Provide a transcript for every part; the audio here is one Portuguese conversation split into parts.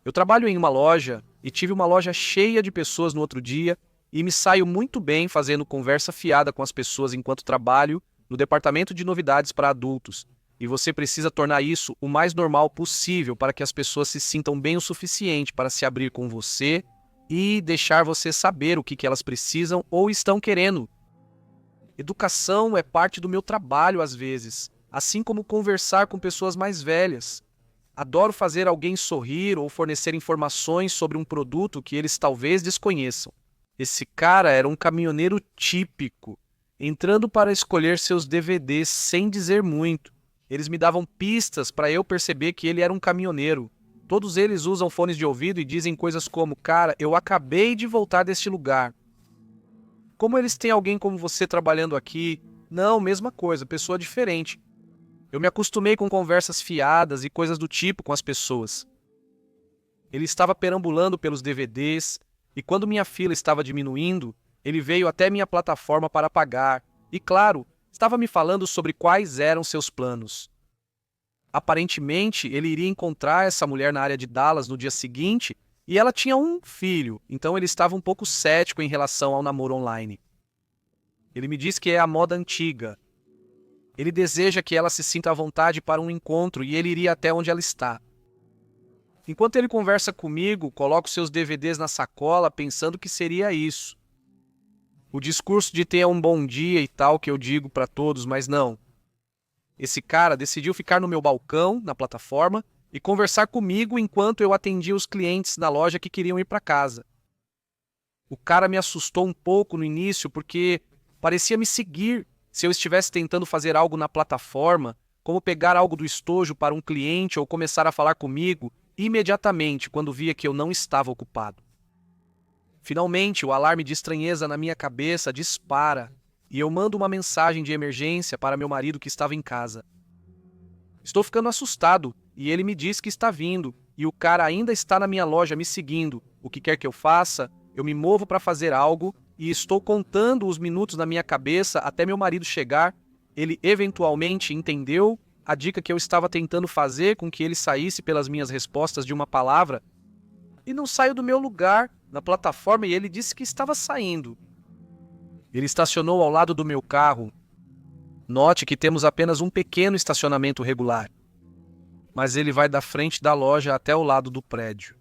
Eu trabalho em uma loja e tive uma loja cheia de pessoas no outro dia e me saio muito bem fazendo conversa fiada com as pessoas enquanto trabalho no departamento de novidades para adultos. E você precisa tornar isso o mais normal possível para que as pessoas se sintam bem o suficiente para se abrir com você e deixar você saber o que elas precisam ou estão querendo. Educação é parte do meu trabalho às vezes, assim como conversar com pessoas mais velhas. Adoro fazer alguém sorrir ou fornecer informações sobre um produto que eles talvez desconheçam. Esse cara era um caminhoneiro típico, entrando para escolher seus DVDs sem dizer muito. Eles me davam pistas para eu perceber que ele era um caminhoneiro. Todos eles usam fones de ouvido e dizem coisas como: "Cara, eu acabei de voltar deste lugar." Como eles têm alguém como você trabalhando aqui? Não, mesma coisa, pessoa diferente. Eu me acostumei com conversas fiadas e coisas do tipo com as pessoas. Ele estava perambulando pelos DVDs, e quando minha fila estava diminuindo, ele veio até minha plataforma para pagar, e claro, estava me falando sobre quais eram seus planos. Aparentemente, ele iria encontrar essa mulher na área de Dallas no dia seguinte, e ela tinha um filho, então ele estava um pouco cético em relação ao namoro online. Ele me disse que é a moda antiga. Ele deseja que ela se sinta à vontade para um encontro e ele iria até onde ela está. Enquanto ele conversa comigo, coloco seus DVDs na sacola pensando que seria isso. O discurso de ter um bom dia e tal que eu digo para todos, mas não. Esse cara decidiu ficar no meu balcão, na plataforma, e conversar comigo enquanto eu atendia os clientes da loja que queriam ir para casa. O cara me assustou um pouco no início porque parecia me seguir se eu estivesse tentando fazer algo na plataforma, como pegar algo do estojo para um cliente ou começar a falar comigo imediatamente quando via que eu não estava ocupado. Finalmente, o alarme de estranheza na minha cabeça dispara e eu mando uma mensagem de emergência para meu marido que estava em casa. Estou ficando assustado e ele me diz que está vindo e o cara ainda está na minha loja me seguindo. O que quer que eu faça, eu me movo para fazer algo e estou contando os minutos na minha cabeça até meu marido chegar. Ele eventualmente entendeu a dica que eu estava tentando fazer com que ele saísse pelas minhas respostas de uma palavra e não saio do meu lugar na plataforma e ele disse que estava saindo. Ele estacionou ao lado do meu carro. Note que temos apenas um pequeno estacionamento regular, mas ele vai da frente da loja até o lado do prédio.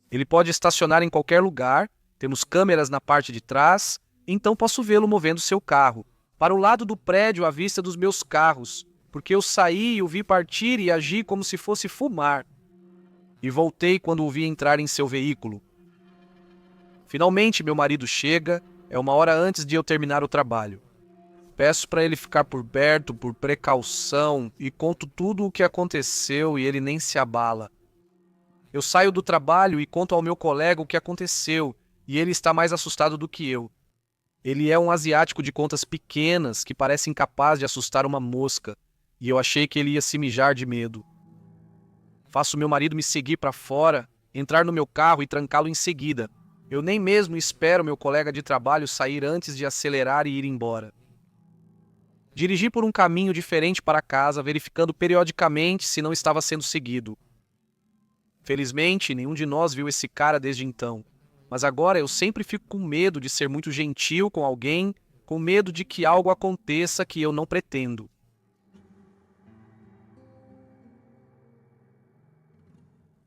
Ele pode estacionar em qualquer lugar, temos câmeras na parte de trás, então posso vê-lo movendo seu carro para o lado do prédio à vista dos meus carros, porque eu saí e o vi partir e agi como se fosse fumar. E voltei quando o vi entrar em seu veículo. Finalmente meu marido chega, é uma hora antes de eu terminar o trabalho. Peço para ele ficar por perto, por precaução, e conto tudo o que aconteceu e ele nem se abala. Eu saio do trabalho e conto ao meu colega o que aconteceu, e ele está mais assustado do que eu. Ele é um asiático de contas pequenas que parece incapaz de assustar uma mosca, e eu achei que ele ia se mijar de medo. Faço meu marido me seguir para fora, entrar no meu carro e trancá-lo em seguida. Eu nem mesmo espero meu colega de trabalho sair antes de acelerar e ir embora. Dirigi por um caminho diferente para casa, verificando periodicamente se não estava sendo seguido. Felizmente, nenhum de nós viu esse cara desde então. Mas agora eu sempre fico com medo de ser muito gentil com alguém, com medo de que algo aconteça que eu não pretendo.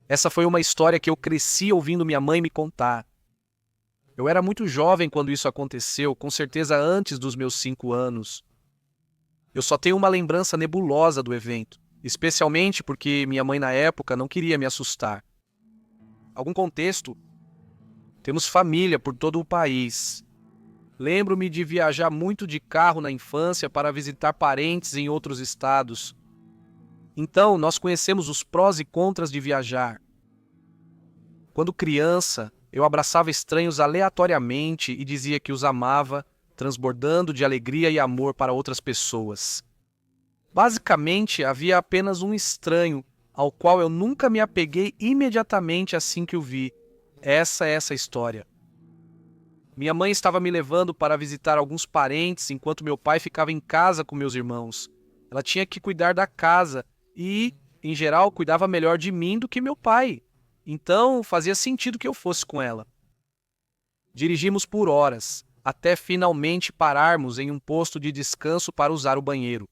Essa foi uma história que eu cresci ouvindo minha mãe me contar. Eu era muito jovem quando isso aconteceu, com certeza antes dos meus 5 anos. Eu só tenho uma lembrança nebulosa do evento, especialmente porque minha mãe na época não queria me assustar. Algum contexto? Temos família por todo o país. Lembro-me de viajar muito de carro na infância para visitar parentes em outros estados. Então, nós conhecemos os prós e contras de viajar. Quando criança, eu abraçava estranhos aleatoriamente e dizia que os amava, transbordando de alegria e amor para outras pessoas. Basicamente, havia apenas um estranho, ao qual eu nunca me apeguei imediatamente assim que o vi. Essa é essa história. Minha mãe estava me levando para visitar alguns parentes enquanto meu pai ficava em casa com meus irmãos. Ela tinha que cuidar da casa e, em geral, cuidava melhor de mim do que meu pai. Então fazia sentido que eu fosse com ela. Dirigimos por horas, até finalmente pararmos em um posto de descanso para usar o banheiro.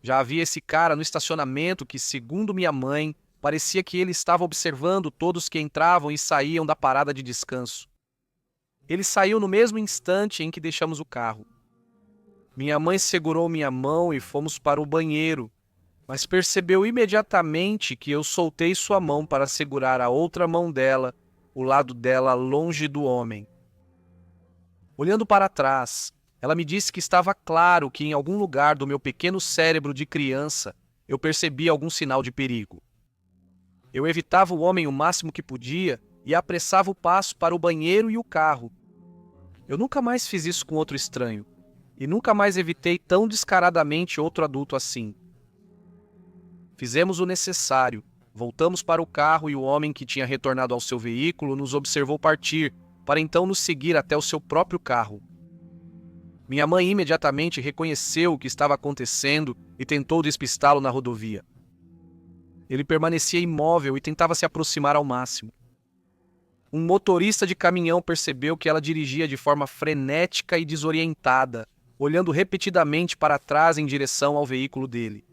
Já havia esse cara no estacionamento que, segundo minha mãe, parecia que ele estava observando todos que entravam e saíam da parada de descanso. Ele saiu no mesmo instante em que deixamos o carro. Minha mãe segurou minha mão e fomos para o banheiro, mas percebeu imediatamente que eu soltei sua mão para segurar a outra mão dela, o lado dela longe do homem. Olhando para trás, ela me disse que estava claro que em algum lugar do meu pequeno cérebro de criança eu percebia algum sinal de perigo. Eu evitava o homem o máximo que podia e apressava o passo para o banheiro e o carro. Eu nunca mais fiz isso com outro estranho, e nunca mais evitei tão descaradamente outro adulto assim. Fizemos o necessário, voltamos para o carro e o homem que tinha retornado ao seu veículo nos observou partir, para então nos seguir até o seu próprio carro. Minha mãe imediatamente reconheceu o que estava acontecendo e tentou despistá-lo na rodovia. Ele permanecia imóvel e tentava se aproximar ao máximo. Um motorista de caminhão percebeu que ela dirigia de forma frenética e desorientada, olhando repetidamente para trás em direção ao veículo dele.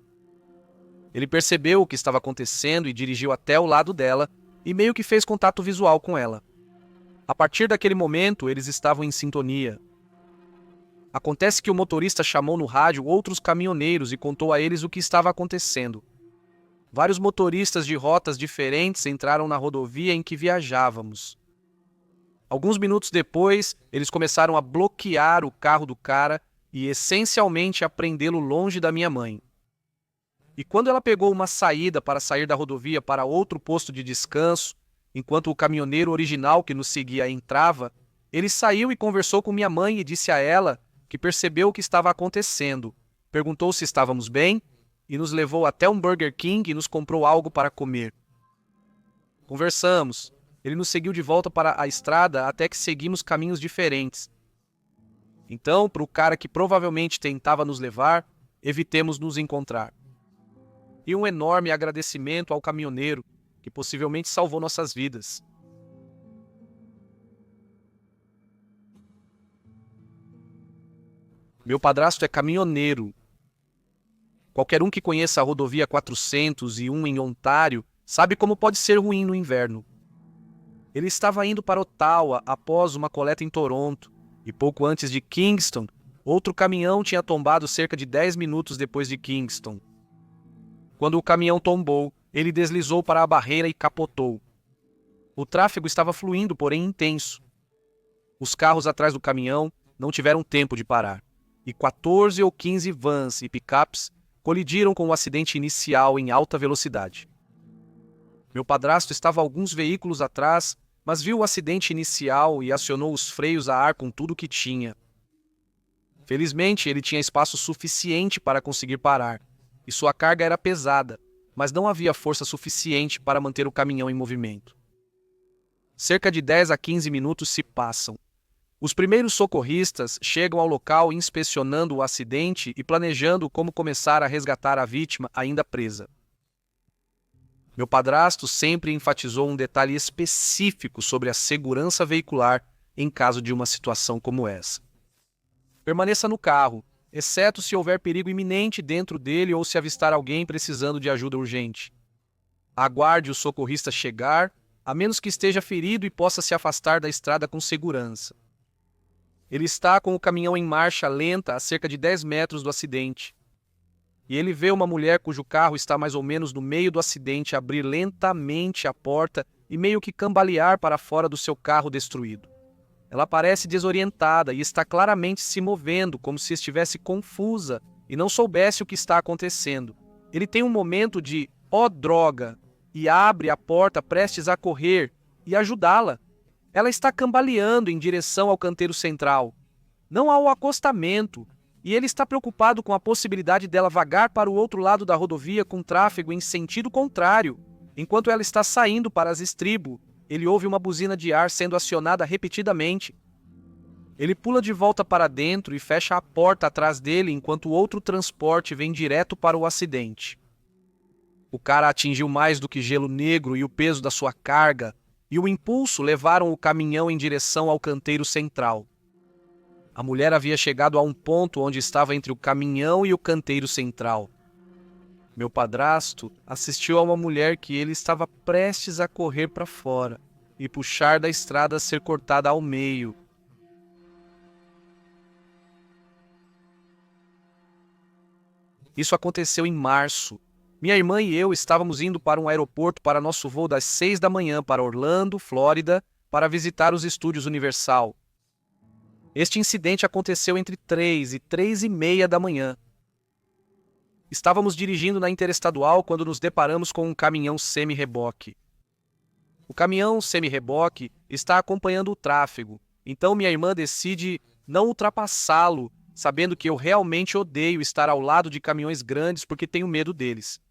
Ele percebeu o que estava acontecendo e dirigiu até o lado dela e meio que fez contato visual com ela. A partir daquele momento, eles estavam em sintonia. Acontece que o motorista chamou no rádio outros caminhoneiros e contou a eles o que estava acontecendo. Vários motoristas de rotas diferentes entraram na rodovia em que viajávamos. Alguns minutos depois, eles começaram a bloquear o carro do cara e essencialmente a prendê-lo longe da minha mãe. E quando ela pegou uma saída para sair da rodovia para outro posto de descanso, enquanto o caminhoneiro original que nos seguia entrava, ele saiu e conversou com minha mãe e disse a ela que percebeu o que estava acontecendo, perguntou se estávamos bem e nos levou até um Burger King e nos comprou algo para comer. Conversamos. Ele nos seguiu de volta para a estrada até que seguimos caminhos diferentes. Então, para o cara que provavelmente tentava nos levar, evitemos nos encontrar. E um enorme agradecimento ao caminhoneiro, que possivelmente salvou nossas vidas. Meu padrasto é caminhoneiro. Qualquer um que conheça a rodovia 401 em Ontário sabe como pode ser ruim no inverno. Ele estava indo para Ottawa após uma coleta em Toronto, e pouco antes de Kingston, outro caminhão tinha tombado cerca de 10 minutos depois de Kingston. Quando o caminhão tombou, ele deslizou para a barreira e capotou. O tráfego estava fluindo, porém intenso. Os carros atrás do caminhão não tiveram tempo de parar, e 14 ou 15 vans e picapes colidiram com o acidente inicial em alta velocidade. Meu padrasto estava alguns veículos atrás, mas viu o acidente inicial e acionou os freios a ar com tudo o que tinha. Felizmente, ele tinha espaço suficiente para conseguir parar, e sua carga era pesada, mas não havia força suficiente para manter o caminhão em movimento. Cerca de 10 a 15 minutos se passam. Os primeiros socorristas chegam ao local inspecionando o acidente e planejando como começar a resgatar a vítima ainda presa. Meu padrasto sempre enfatizou um detalhe específico sobre a segurança veicular em caso de uma situação como essa. Permaneça no carro, exceto se houver perigo iminente dentro dele ou se avistar alguém precisando de ajuda urgente. Aguarde o socorrista chegar, a menos que esteja ferido e possa se afastar da estrada com segurança. Ele está com o caminhão em marcha lenta a cerca de 10 metros do acidente. E ele vê uma mulher cujo carro está mais ou menos no meio do acidente abrir lentamente a porta e meio que cambalear para fora do seu carro destruído. Ela parece desorientada e está claramente se movendo como se estivesse confusa e não soubesse o que está acontecendo. Ele tem um momento de "ó droga" e abre a porta prestes a correr e ajudá-la. Ela está cambaleando em direção ao canteiro central, não ao acostamento, e ele está preocupado com a possibilidade dela vagar para o outro lado da rodovia com tráfego em sentido contrário. Enquanto ela está saindo para as estribo, ele ouve uma buzina de ar sendo acionada repetidamente. Ele pula de volta para dentro e fecha a porta atrás dele enquanto outro transporte vem direto para o acidente. O cara atingiu mais do que gelo negro e o peso da sua carga, e o impulso levaram o caminhão em direção ao canteiro central. A mulher havia chegado a um ponto onde estava entre o caminhão e o canteiro central. Meu padrasto assistiu a uma mulher que ele estava prestes a correr para fora e puxar da estrada a ser cortada ao meio. Isso aconteceu em março. Minha irmã e eu estávamos indo para um aeroporto para nosso voo das 6 da manhã para Orlando, Flórida, para visitar os estúdios Universal. Este incidente aconteceu entre 3 e 3:30 da manhã. Estávamos dirigindo na Interestadual quando nos deparamos com um caminhão semi-reboque. O caminhão semi-reboque está acompanhando o tráfego, então minha irmã decide não ultrapassá-lo, sabendo que eu realmente odeio estar ao lado de caminhões grandes porque tenho medo deles.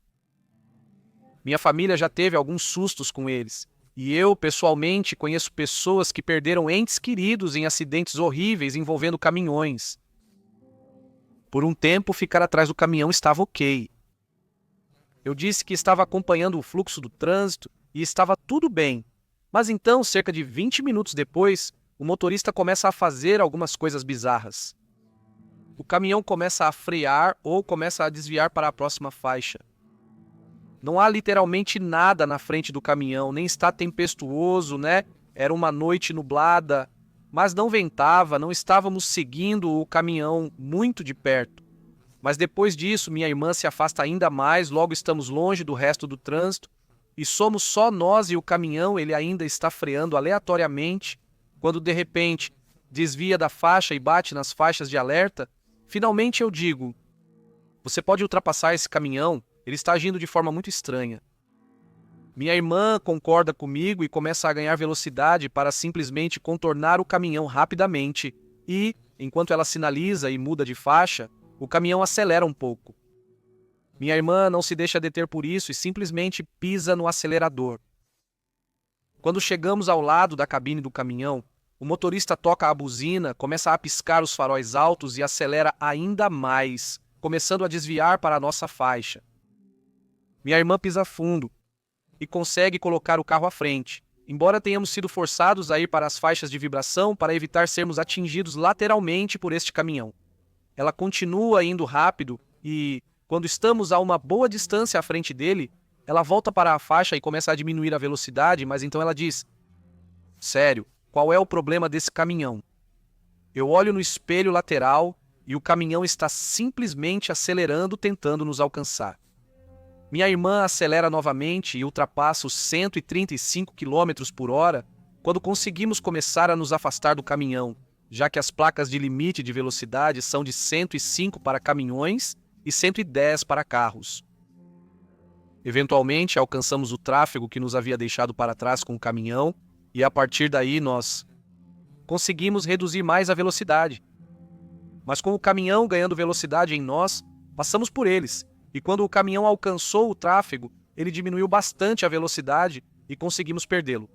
Minha família já teve alguns sustos com eles, e eu, pessoalmente, conheço pessoas que perderam entes queridos em acidentes horríveis envolvendo caminhões. Por um tempo, ficar atrás do caminhão estava ok. Eu disse que estava acompanhando o fluxo do trânsito e estava tudo bem, mas então, cerca de 20 minutos depois, o motorista começa a fazer algumas coisas bizarras. O caminhão começa a frear ou começa a desviar para a próxima faixa. Não há literalmente nada na frente do caminhão, nem está tempestuoso, né? Era uma noite nublada, mas não ventava, não estávamos seguindo o caminhão muito de perto. Mas depois disso, minha irmã se afasta ainda mais, logo estamos longe do resto do trânsito, e somos só nós e o caminhão, ele ainda está freando aleatoriamente, quando de repente desvia da faixa e bate nas faixas de alerta. Finalmente eu digo: você pode ultrapassar esse caminhão? Ele está agindo de forma muito estranha. Minha irmã concorda comigo e começa a ganhar velocidade para simplesmente contornar o caminhão rapidamente e, enquanto ela sinaliza e muda de faixa, o caminhão acelera um pouco. Minha irmã não se deixa deter por isso e simplesmente pisa no acelerador. Quando chegamos ao lado da cabine do caminhão, o motorista toca a buzina, começa a piscar os faróis altos e acelera ainda mais, começando a desviar para a nossa faixa. Minha irmã pisa fundo e consegue colocar o carro à frente, embora tenhamos sido forçados a ir para as faixas de vibração para evitar sermos atingidos lateralmente por este caminhão. Ela continua indo rápido e, quando estamos a uma boa distância à frente dele, ela volta para a faixa e começa a diminuir a velocidade, mas então ela diz: sério, qual é o problema desse caminhão? Eu olho no espelho lateral e o caminhão está simplesmente acelerando, tentando nos alcançar. Minha irmã acelera novamente e ultrapassa os 135 km por hora quando conseguimos começar a nos afastar do caminhão, já que as placas de limite de velocidade são de 105 para caminhões e 110 para carros. Eventualmente, alcançamos o tráfego que nos havia deixado para trás com o caminhão e, a partir daí, nós conseguimos reduzir mais a velocidade. Mas com o caminhão ganhando velocidade em nós, passamos por eles. E quando o caminhão alcançou o tráfego, ele diminuiu bastante a velocidade e conseguimos perdê-lo.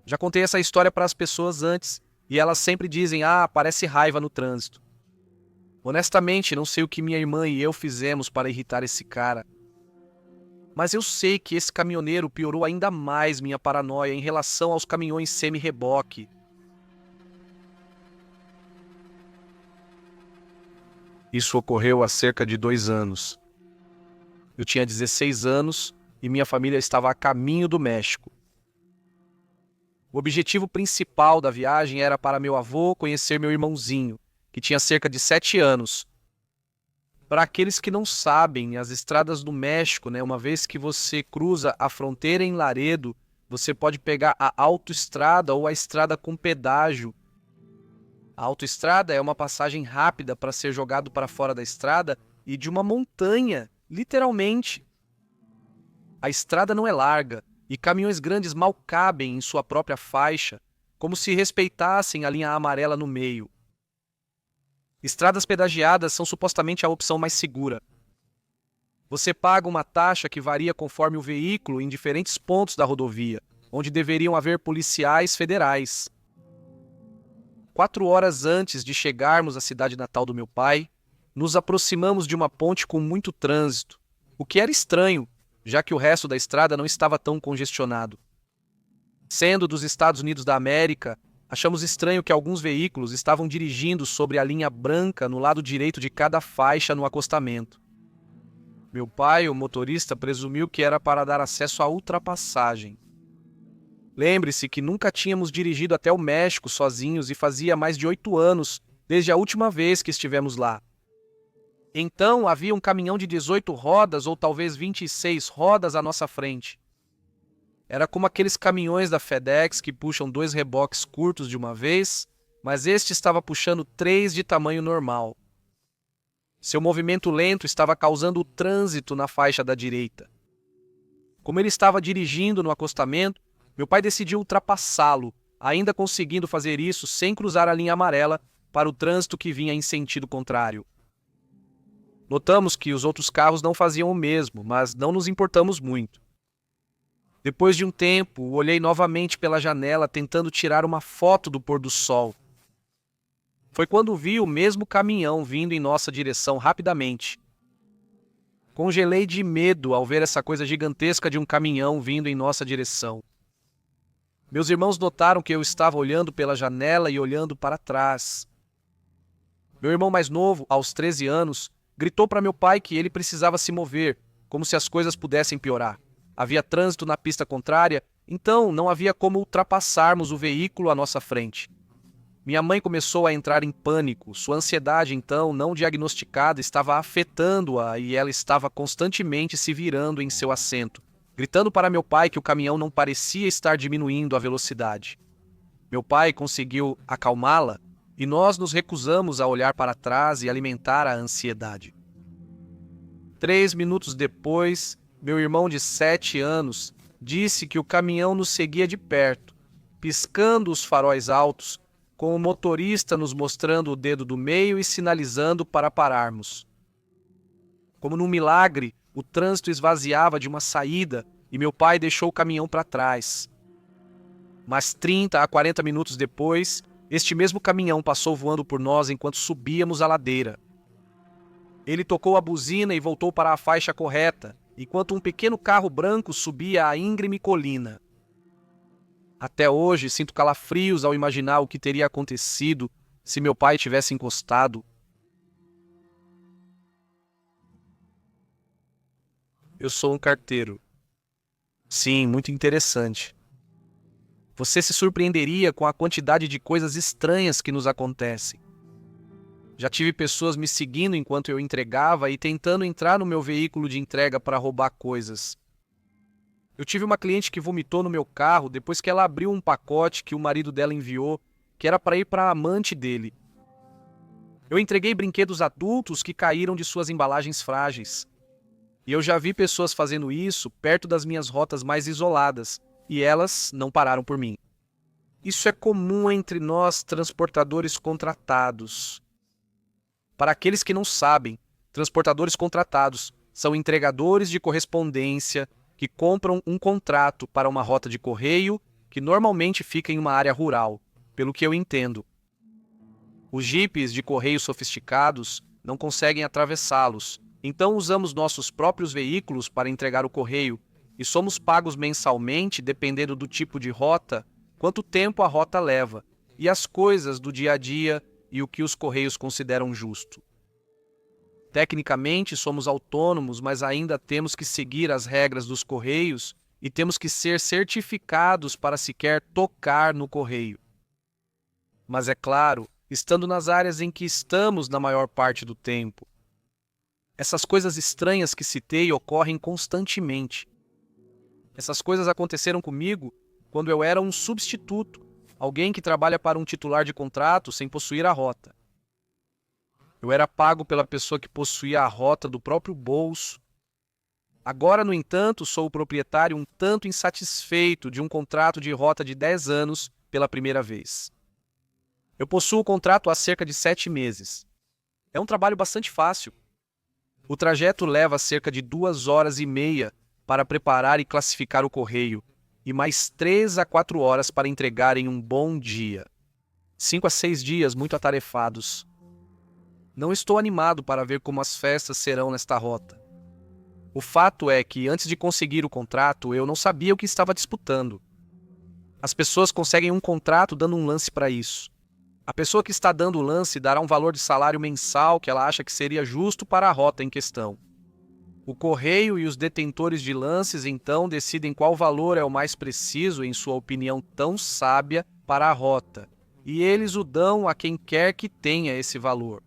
Já contei essa história para as pessoas antes, e elas sempre dizem: parece raiva no trânsito. Honestamente, não sei o que minha irmã e eu fizemos para irritar esse cara. Mas eu sei que esse caminhoneiro piorou ainda mais minha paranoia em relação aos caminhões semi-reboque. Isso ocorreu há cerca de 2 anos. Eu tinha 16 anos e minha família estava a caminho do México. O objetivo principal da viagem era para meu avô conhecer meu irmãozinho, que tinha cerca de 7 anos. Para aqueles que não sabem, as estradas do México, uma vez que você cruza a fronteira em Laredo, você pode pegar a autoestrada ou a estrada com pedágio. A autoestrada é uma passagem rápida para ser jogado para fora da estrada e de uma montanha, literalmente. A estrada não é larga e caminhões grandes mal cabem em sua própria faixa, como se respeitassem a linha amarela no meio. Estradas pedagiadas são supostamente a opção mais segura. Você paga uma taxa que varia conforme o veículo em diferentes pontos da rodovia, onde deveriam haver policiais federais. 4 horas antes de chegarmos à cidade natal do meu pai, nos aproximamos de uma ponte com muito trânsito. o que era estranho, já que o resto da estrada não estava tão congestionado. Sendo dos Estados Unidos da América, achamos estranho que alguns veículos estavam dirigindo sobre a linha branca no lado direito de cada faixa no acostamento. Meu pai, o motorista, presumiu que era para dar acesso à ultrapassagem. Lembre-se que nunca tínhamos dirigido até o México sozinhos e fazia mais de 8 anos desde a última vez que estivemos lá. Então havia um caminhão de 18 rodas ou talvez 26 rodas à nossa frente. Era como aqueles caminhões da FedEx que puxam 2 reboques curtos de uma vez, mas este estava puxando 3 de tamanho normal. Seu movimento lento estava causando o trânsito na faixa da direita. Como ele estava dirigindo no acostamento, meu pai decidiu ultrapassá-lo, ainda conseguindo fazer isso sem cruzar a linha amarela para o trânsito que vinha em sentido contrário. Notamos que os outros carros não faziam o mesmo, mas não nos importamos muito. Depois de um tempo, olhei novamente pela janela tentando tirar uma foto do pôr do sol. Foi quando vi o mesmo caminhão vindo em nossa direção rapidamente. Congelei de medo ao ver essa coisa gigantesca de um caminhão vindo em nossa direção. Meus irmãos notaram que eu estava olhando pela janela e olhando para trás. Meu irmão mais novo, aos 13 anos, gritou para meu pai que ele precisava se mover, como se as coisas pudessem piorar. Havia trânsito na pista contrária, então não havia como ultrapassarmos o veículo à nossa frente. Minha mãe começou a entrar em pânico. Sua ansiedade, então, não diagnosticada, estava afetando-a e ela estava constantemente se virando em seu assento, gritando para meu pai que o caminhão não parecia estar diminuindo a velocidade. Meu pai conseguiu acalmá-la e nós nos recusamos a olhar para trás e alimentar a ansiedade. 3 minutos depois, meu irmão de 7 anos disse que o caminhão nos seguia de perto, piscando os faróis altos, com o motorista nos mostrando o dedo do meio e sinalizando para pararmos. Como num milagre, o trânsito esvaziava de uma saída e meu pai deixou o caminhão para trás. Mas 30 a 40 minutos depois, este mesmo caminhão passou voando por nós enquanto subíamos a ladeira. Ele tocou a buzina e voltou para a faixa correta, enquanto um pequeno carro branco subia a íngreme colina. Até hoje sinto calafrios ao imaginar o que teria acontecido se meu pai tivesse encostado. Eu sou um carteiro. Sim, muito interessante. Você se surpreenderia com a quantidade de coisas estranhas que nos acontecem. Já tive pessoas me seguindo enquanto eu entregava e tentando entrar no meu veículo de entrega para roubar coisas. Eu tive uma cliente que vomitou no meu carro depois que ela abriu um pacote que o marido dela enviou, que era para ir para a amante dele. Eu entreguei brinquedos adultos que caíram de suas embalagens frágeis. E eu já vi pessoas fazendo isso perto das minhas rotas mais isoladas, e elas não pararam por mim. Isso é comum entre nós transportadores contratados. Para aqueles que não sabem, transportadores contratados são entregadores de correspondência que compram um contrato para uma rota de correio que normalmente fica em uma área rural, pelo que eu entendo. Os jipes de correio sofisticados não conseguem atravessá-los, então usamos nossos próprios veículos para entregar o correio e somos pagos mensalmente dependendo do tipo de rota, quanto tempo a rota leva, e as coisas do dia a dia e o que os correios consideram justo. Tecnicamente somos autônomos, mas ainda temos que seguir as regras dos correios e temos que ser certificados para sequer tocar no correio. Mas é claro, estando nas áreas em que estamos na maior parte do tempo. Essas coisas estranhas que citei ocorrem constantemente. Essas coisas aconteceram comigo quando eu era um substituto, alguém que trabalha para um titular de contrato sem possuir a rota. Eu era pago pela pessoa que possuía a rota do próprio bolso. Agora, no entanto, sou o proprietário um tanto insatisfeito de um contrato de rota de 10 anos pela primeira vez. Eu possuo o contrato há cerca de 7 meses. É um trabalho bastante fácil. O trajeto leva cerca de 2 horas e meia para preparar e classificar o correio, e mais 3 a 4 horas para entregar em um bom dia. 5 a 6 dias muito atarefados. Não estou animado para ver como as festas serão nesta rota. O fato é que, antes de conseguir o contrato, eu não sabia o que estava disputando. As pessoas conseguem um contrato dando um lance para isso. A pessoa que está dando o lance dará um valor de salário mensal que ela acha que seria justo para a rota em questão. O correio e os detentores de lances então decidem qual valor é o mais preciso, em sua opinião tão sábia, para a rota, e eles o dão a quem quer que tenha esse valor.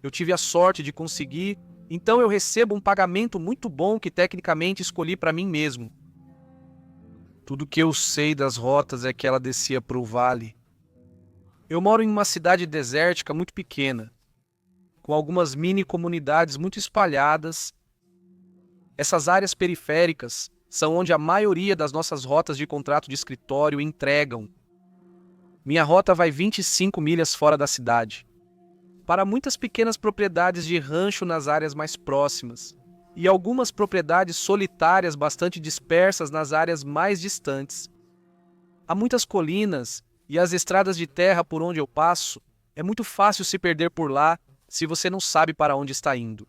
Eu tive a sorte de conseguir, então eu recebo um pagamento muito bom que tecnicamente escolhi para mim mesmo. Tudo que eu sei das rotas é que ela descia para o vale. Eu moro em uma cidade desértica muito pequena, com algumas mini comunidades muito espalhadas. Essas áreas periféricas são onde a maioria das nossas rotas de contrato de escritório entregam. Minha rota vai 25 milhas fora da cidade, para muitas pequenas propriedades de rancho nas áreas mais próximas, e algumas propriedades solitárias bastante dispersas nas áreas mais distantes. Há muitas colinas e as estradas de terra por onde eu passo, é muito fácil se perder por lá se você não sabe para onde está indo.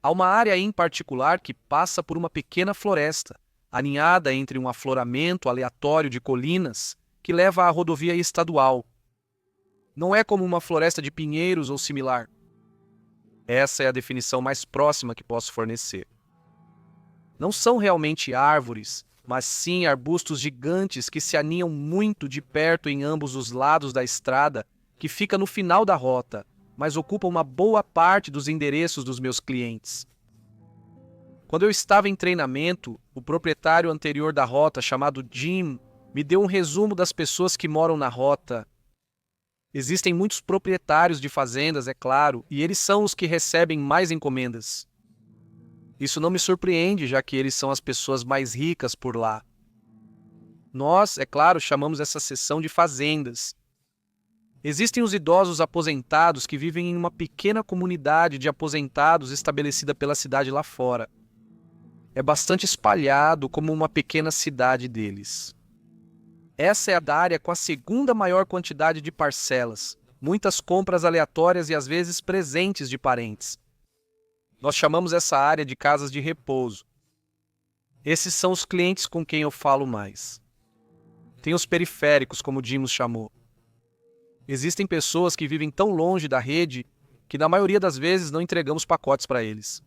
Há uma área em particular que passa por uma pequena floresta, aninhada entre um afloramento aleatório de colinas que leva à rodovia estadual. Não é como uma floresta de pinheiros ou similar. Essa é a definição mais próxima que posso fornecer. Não são realmente árvores, mas sim arbustos gigantes que se aninham muito de perto em ambos os lados da estrada, que fica no final da rota, mas ocupam uma boa parte dos endereços dos meus clientes. Quando eu estava em treinamento, o proprietário anterior da rota, chamado Jim, me deu um resumo das pessoas que moram na rota. Existem muitos proprietários de fazendas, é claro, e eles são os que recebem mais encomendas. Isso não me surpreende, já que eles são as pessoas mais ricas por lá. Nós, é claro, chamamos essa seção de fazendas. Existem os idosos aposentados que vivem em uma pequena comunidade de aposentados estabelecida pela cidade lá fora. É bastante espalhado como uma pequena cidade deles. Essa é a área com a segunda maior quantidade de parcelas, muitas compras aleatórias e às vezes presentes de parentes. Nós chamamos essa área de casas de repouso. Esses são os clientes com quem eu falo mais. Tem os periféricos, como o Jim os chamou. Existem pessoas que vivem tão longe da rede que na maioria das vezes não entregamos pacotes para eles.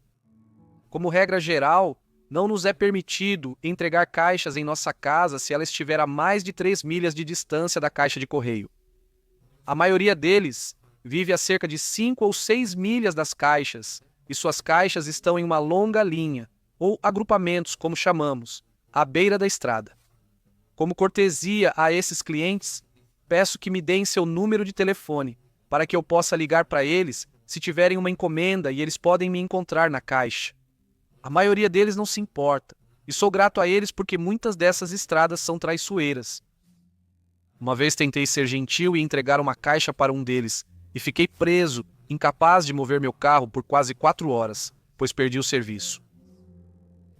Como regra geral, não nos é permitido entregar caixas em nossa casa se ela estiver a mais de 3 milhas de distância da caixa de correio. A maioria deles vive a cerca de 5 ou 6 milhas das caixas, e suas caixas estão em uma longa linha, ou agrupamentos, como chamamos, à beira da estrada. Como cortesia a esses clientes, peço que me deem seu número de telefone, para que eu possa ligar para eles se tiverem uma encomenda e eles podem me encontrar na caixa. A maioria deles não se importa, e sou grato a eles porque muitas dessas estradas são traiçoeiras. Uma vez tentei ser gentil e entregar uma caixa para um deles, e fiquei preso, incapaz de mover meu carro por quase 4 horas, pois perdi o serviço.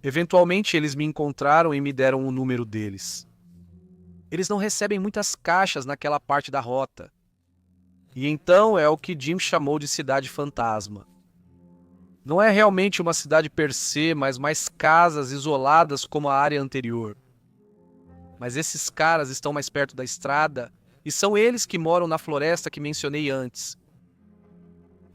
Eventualmente eles me encontraram e me deram o número deles. Eles não recebem muitas caixas naquela parte da rota. E então é o que Jim chamou de cidade fantasma. Não é realmente uma cidade per se, mas mais casas isoladas como a área anterior. Mas esses caras estão mais perto da estrada e são eles que moram na floresta que mencionei antes.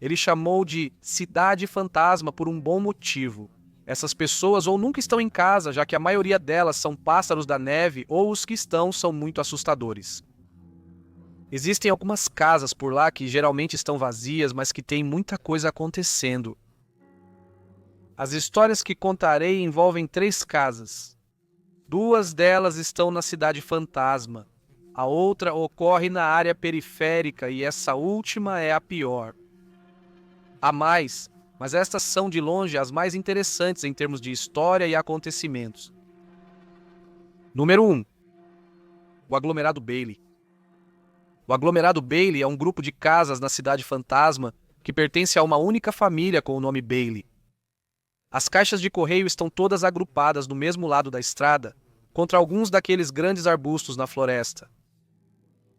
Ele chamou de cidade fantasma por um bom motivo. Essas pessoas ou nunca estão em casa, já que a maioria delas são pássaros da neve, ou os que estão são muito assustadores. Existem algumas casas por lá que geralmente estão vazias, mas que têm muita coisa acontecendo. As histórias que contarei envolvem 3 casas. 2 delas estão na cidade fantasma. A outra ocorre na área periférica e essa última é a pior. Há mais, mas estas são de longe as mais interessantes em termos de história e acontecimentos. Número 1. O aglomerado Bailey. O aglomerado Bailey é um grupo de casas na cidade fantasma que pertence a uma única família com o nome Bailey. As caixas de correio estão todas agrupadas no mesmo lado da estrada, contra alguns daqueles grandes arbustos na floresta.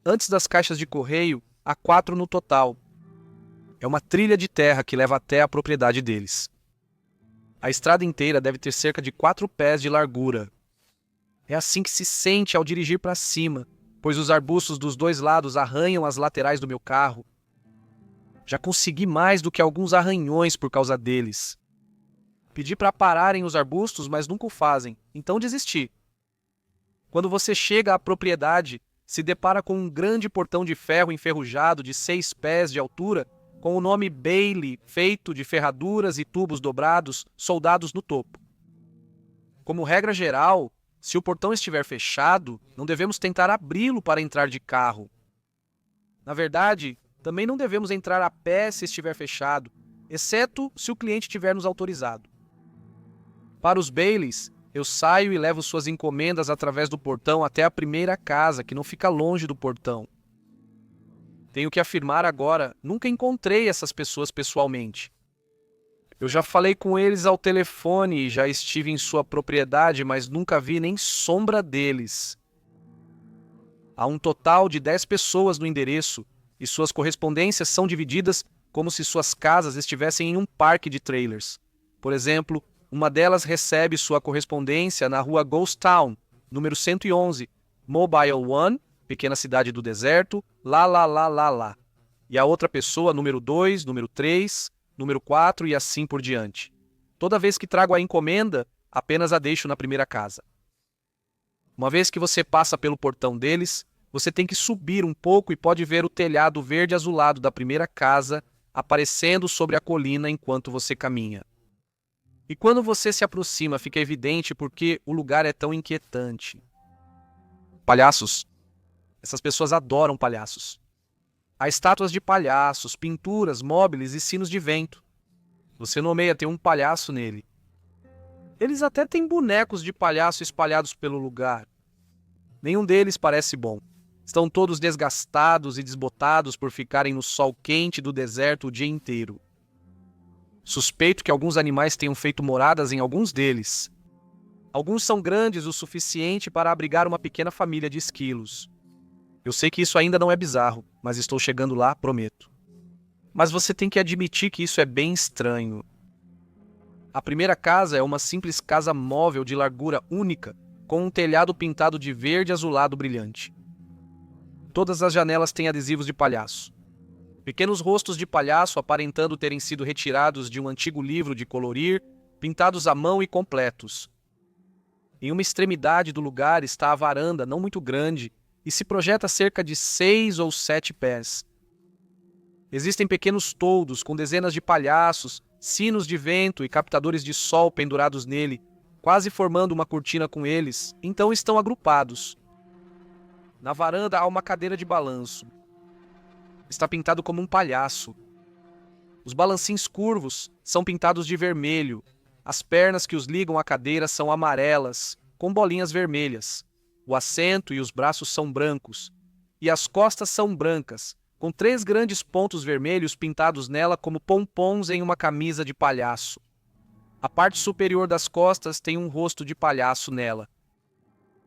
Antes das caixas de correio, há 4 no total. É uma trilha de terra que leva até a propriedade deles. A estrada inteira deve ter cerca de 4 pés de largura. É assim que se sente ao dirigir para cima, pois os arbustos dos dois lados arranham as laterais do meu carro. Já consegui mais do que alguns arranhões por causa deles. Pedi para pararem os arbustos, mas nunca o fazem, então desisti. Quando você chega à propriedade, se depara com um grande portão de ferro enferrujado de 6 pés de altura, com o nome Bailey feito de ferraduras e tubos dobrados soldados no topo. Como regra geral, se o portão estiver fechado, não devemos tentar abri-lo para entrar de carro. Na verdade, também não devemos entrar a pé se estiver fechado, exceto se o cliente tiver nos autorizado. Para os Baileys, eu saio e levo suas encomendas através do portão até a primeira casa, que não fica longe do portão. Tenho que afirmar agora, nunca encontrei essas pessoas pessoalmente. Eu já falei com eles ao telefone e já estive em sua propriedade, mas nunca vi nem sombra deles. Há um total de 10 pessoas no endereço e suas correspondências são divididas como se suas casas estivessem em um parque de trailers. Por exemplo, uma delas recebe sua correspondência na rua Ghost Town, número 111, Mobile One, pequena cidade do deserto, lá. E a outra pessoa, número 2, número 3, número 4 e assim por diante. Toda vez que trago a encomenda, apenas a deixo na primeira casa. Uma vez que você passa pelo portão deles, você tem que subir um pouco e pode ver o telhado verde azulado da primeira casa aparecendo sobre a colina enquanto você caminha. E quando você se aproxima, fica evidente porque o lugar é tão inquietante. Palhaços. Essas pessoas adoram palhaços. Há estátuas de palhaços, pinturas, móveis e sinos de vento. Você nomeia, tem um palhaço nele. Eles até têm bonecos de palhaço espalhados pelo lugar. Nenhum deles parece bom. Estão todos desgastados e desbotados por ficarem no sol quente do deserto o dia inteiro. Suspeito que alguns animais tenham feito moradas em alguns deles. Alguns são grandes o suficiente para abrigar uma pequena família de esquilos. Eu sei que isso ainda não é bizarro, mas estou chegando lá, prometo. Mas você tem que admitir que isso é bem estranho. A primeira casa é uma simples casa móvel de largura única, com um telhado pintado de verde azulado brilhante. Todas as janelas têm adesivos de palhaço. Pequenos rostos de palhaço aparentando terem sido retirados de um antigo livro de colorir, pintados à mão e completos. Em uma extremidade do lugar está a varanda, não muito grande, e se projeta cerca de 6 ou 7 pés. Existem pequenos toldos com dezenas de palhaços, sinos de vento e captadores de sol pendurados nele, quase formando uma cortina com eles, então estão agrupados. Na varanda há uma cadeira de balanço. Está pintado como um palhaço. Os balancins curvos são pintados de vermelho. As pernas que os ligam à cadeira são amarelas, com bolinhas vermelhas. O assento e os braços são brancos. E as costas são brancas, com 3 grandes pontos vermelhos pintados nela como pompons em uma camisa de palhaço. A parte superior das costas tem um rosto de palhaço nela.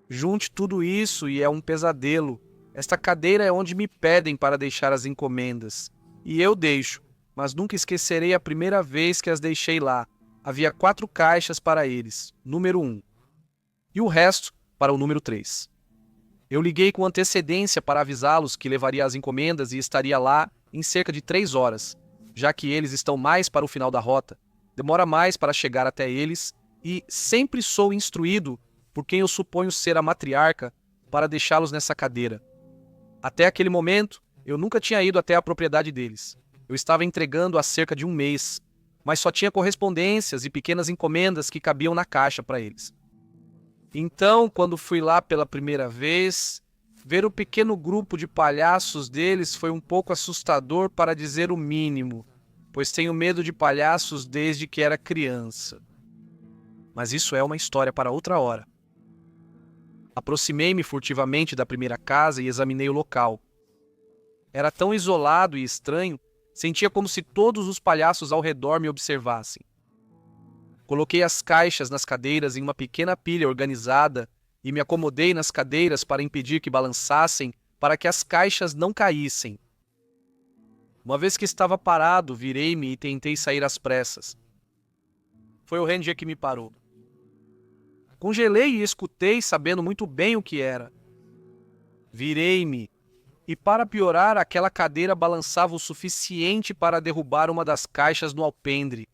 Junte tudo isso e é um pesadelo. Esta cadeira é onde me pedem para deixar as encomendas. E eu deixo, mas nunca esquecerei a primeira vez que as deixei lá. Havia 4 caixas para eles, número 1. E o resto para o número 3. Eu liguei com antecedência para avisá-los que levaria as encomendas e estaria lá em cerca de 3 horas, já que eles estão mais para o final da rota. Demora mais para chegar até eles e sempre sou instruído por quem eu suponho ser a matriarca para deixá-los nessa cadeira. Até aquele momento, eu nunca tinha ido até a propriedade deles. Eu estava entregando há cerca de 1 mês, mas só tinha correspondências e pequenas encomendas que cabiam na caixa para eles. Então, quando fui lá pela primeira vez, ver o pequeno grupo de palhaços deles foi um pouco assustador, para dizer o mínimo, pois tenho medo de palhaços desde que era criança. Mas isso é uma história para outra hora. Aproximei-me furtivamente da primeira casa e examinei o local. Era tão isolado e estranho, sentia como se todos os palhaços ao redor me observassem. Coloquei as caixas nas cadeiras em uma pequena pilha organizada e me acomodei nas cadeiras para impedir que balançassem, para que as caixas não caíssem. Uma vez que estava parado, virei-me e tentei sair às pressas. Foi o Ranger que me parou. Congelei e escutei, sabendo muito bem o que era. Virei-me, e para piorar, aquela cadeira balançava o suficiente para derrubar uma das caixas no alpendre.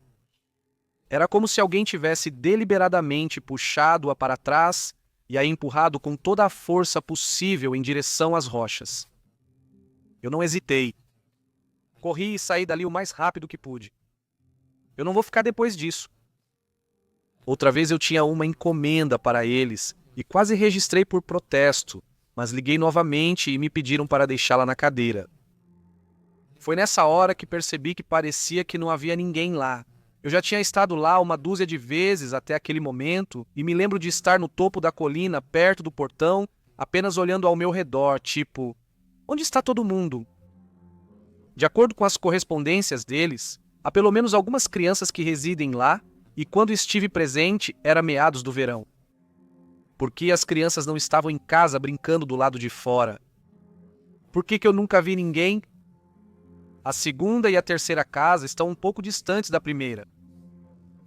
Era como se alguém tivesse deliberadamente puxado-a para trás e a empurrado com toda a força possível em direção às rochas. Eu não hesitei. Corri e saí dali o mais rápido que pude. Eu não vou ficar depois disso. Outra vez eu tinha uma encomenda para eles e quase registrei por protesto, mas liguei novamente e me pediram para deixá-la na cadeira. Foi nessa hora que percebi que parecia que não havia ninguém lá. Eu já tinha estado lá uma dúzia de vezes até aquele momento e me lembro de estar no topo da colina, perto do portão, apenas olhando ao meu redor, tipo, onde está todo mundo? De acordo com as correspondências deles, há pelo menos algumas crianças que residem lá e quando estive presente era meados do verão. Por que as crianças não estavam em casa brincando do lado de fora? Por que eu nunca vi ninguém? A segunda e a terceira casa estão um pouco distantes da primeira.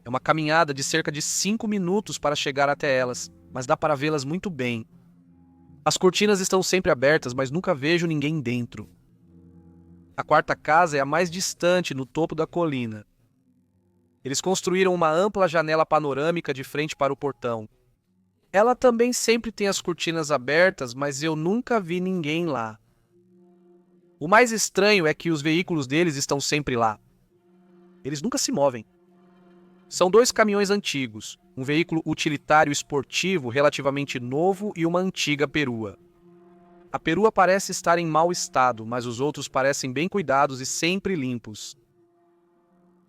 É uma caminhada de cerca de 5 minutos para chegar até elas, mas dá para vê-las muito bem. As cortinas estão sempre abertas, mas nunca vejo ninguém dentro. A quarta casa é a mais distante, no topo da colina. Eles construíram uma ampla janela panorâmica de frente para o portão. Ela também sempre tem as cortinas abertas, mas eu nunca vi ninguém lá. O mais estranho é que os veículos deles estão sempre lá. Eles nunca se movem. São 2 caminhões antigos, um veículo utilitário esportivo relativamente novo e uma antiga perua. A perua parece estar em mau estado, mas os outros parecem bem cuidados e sempre limpos.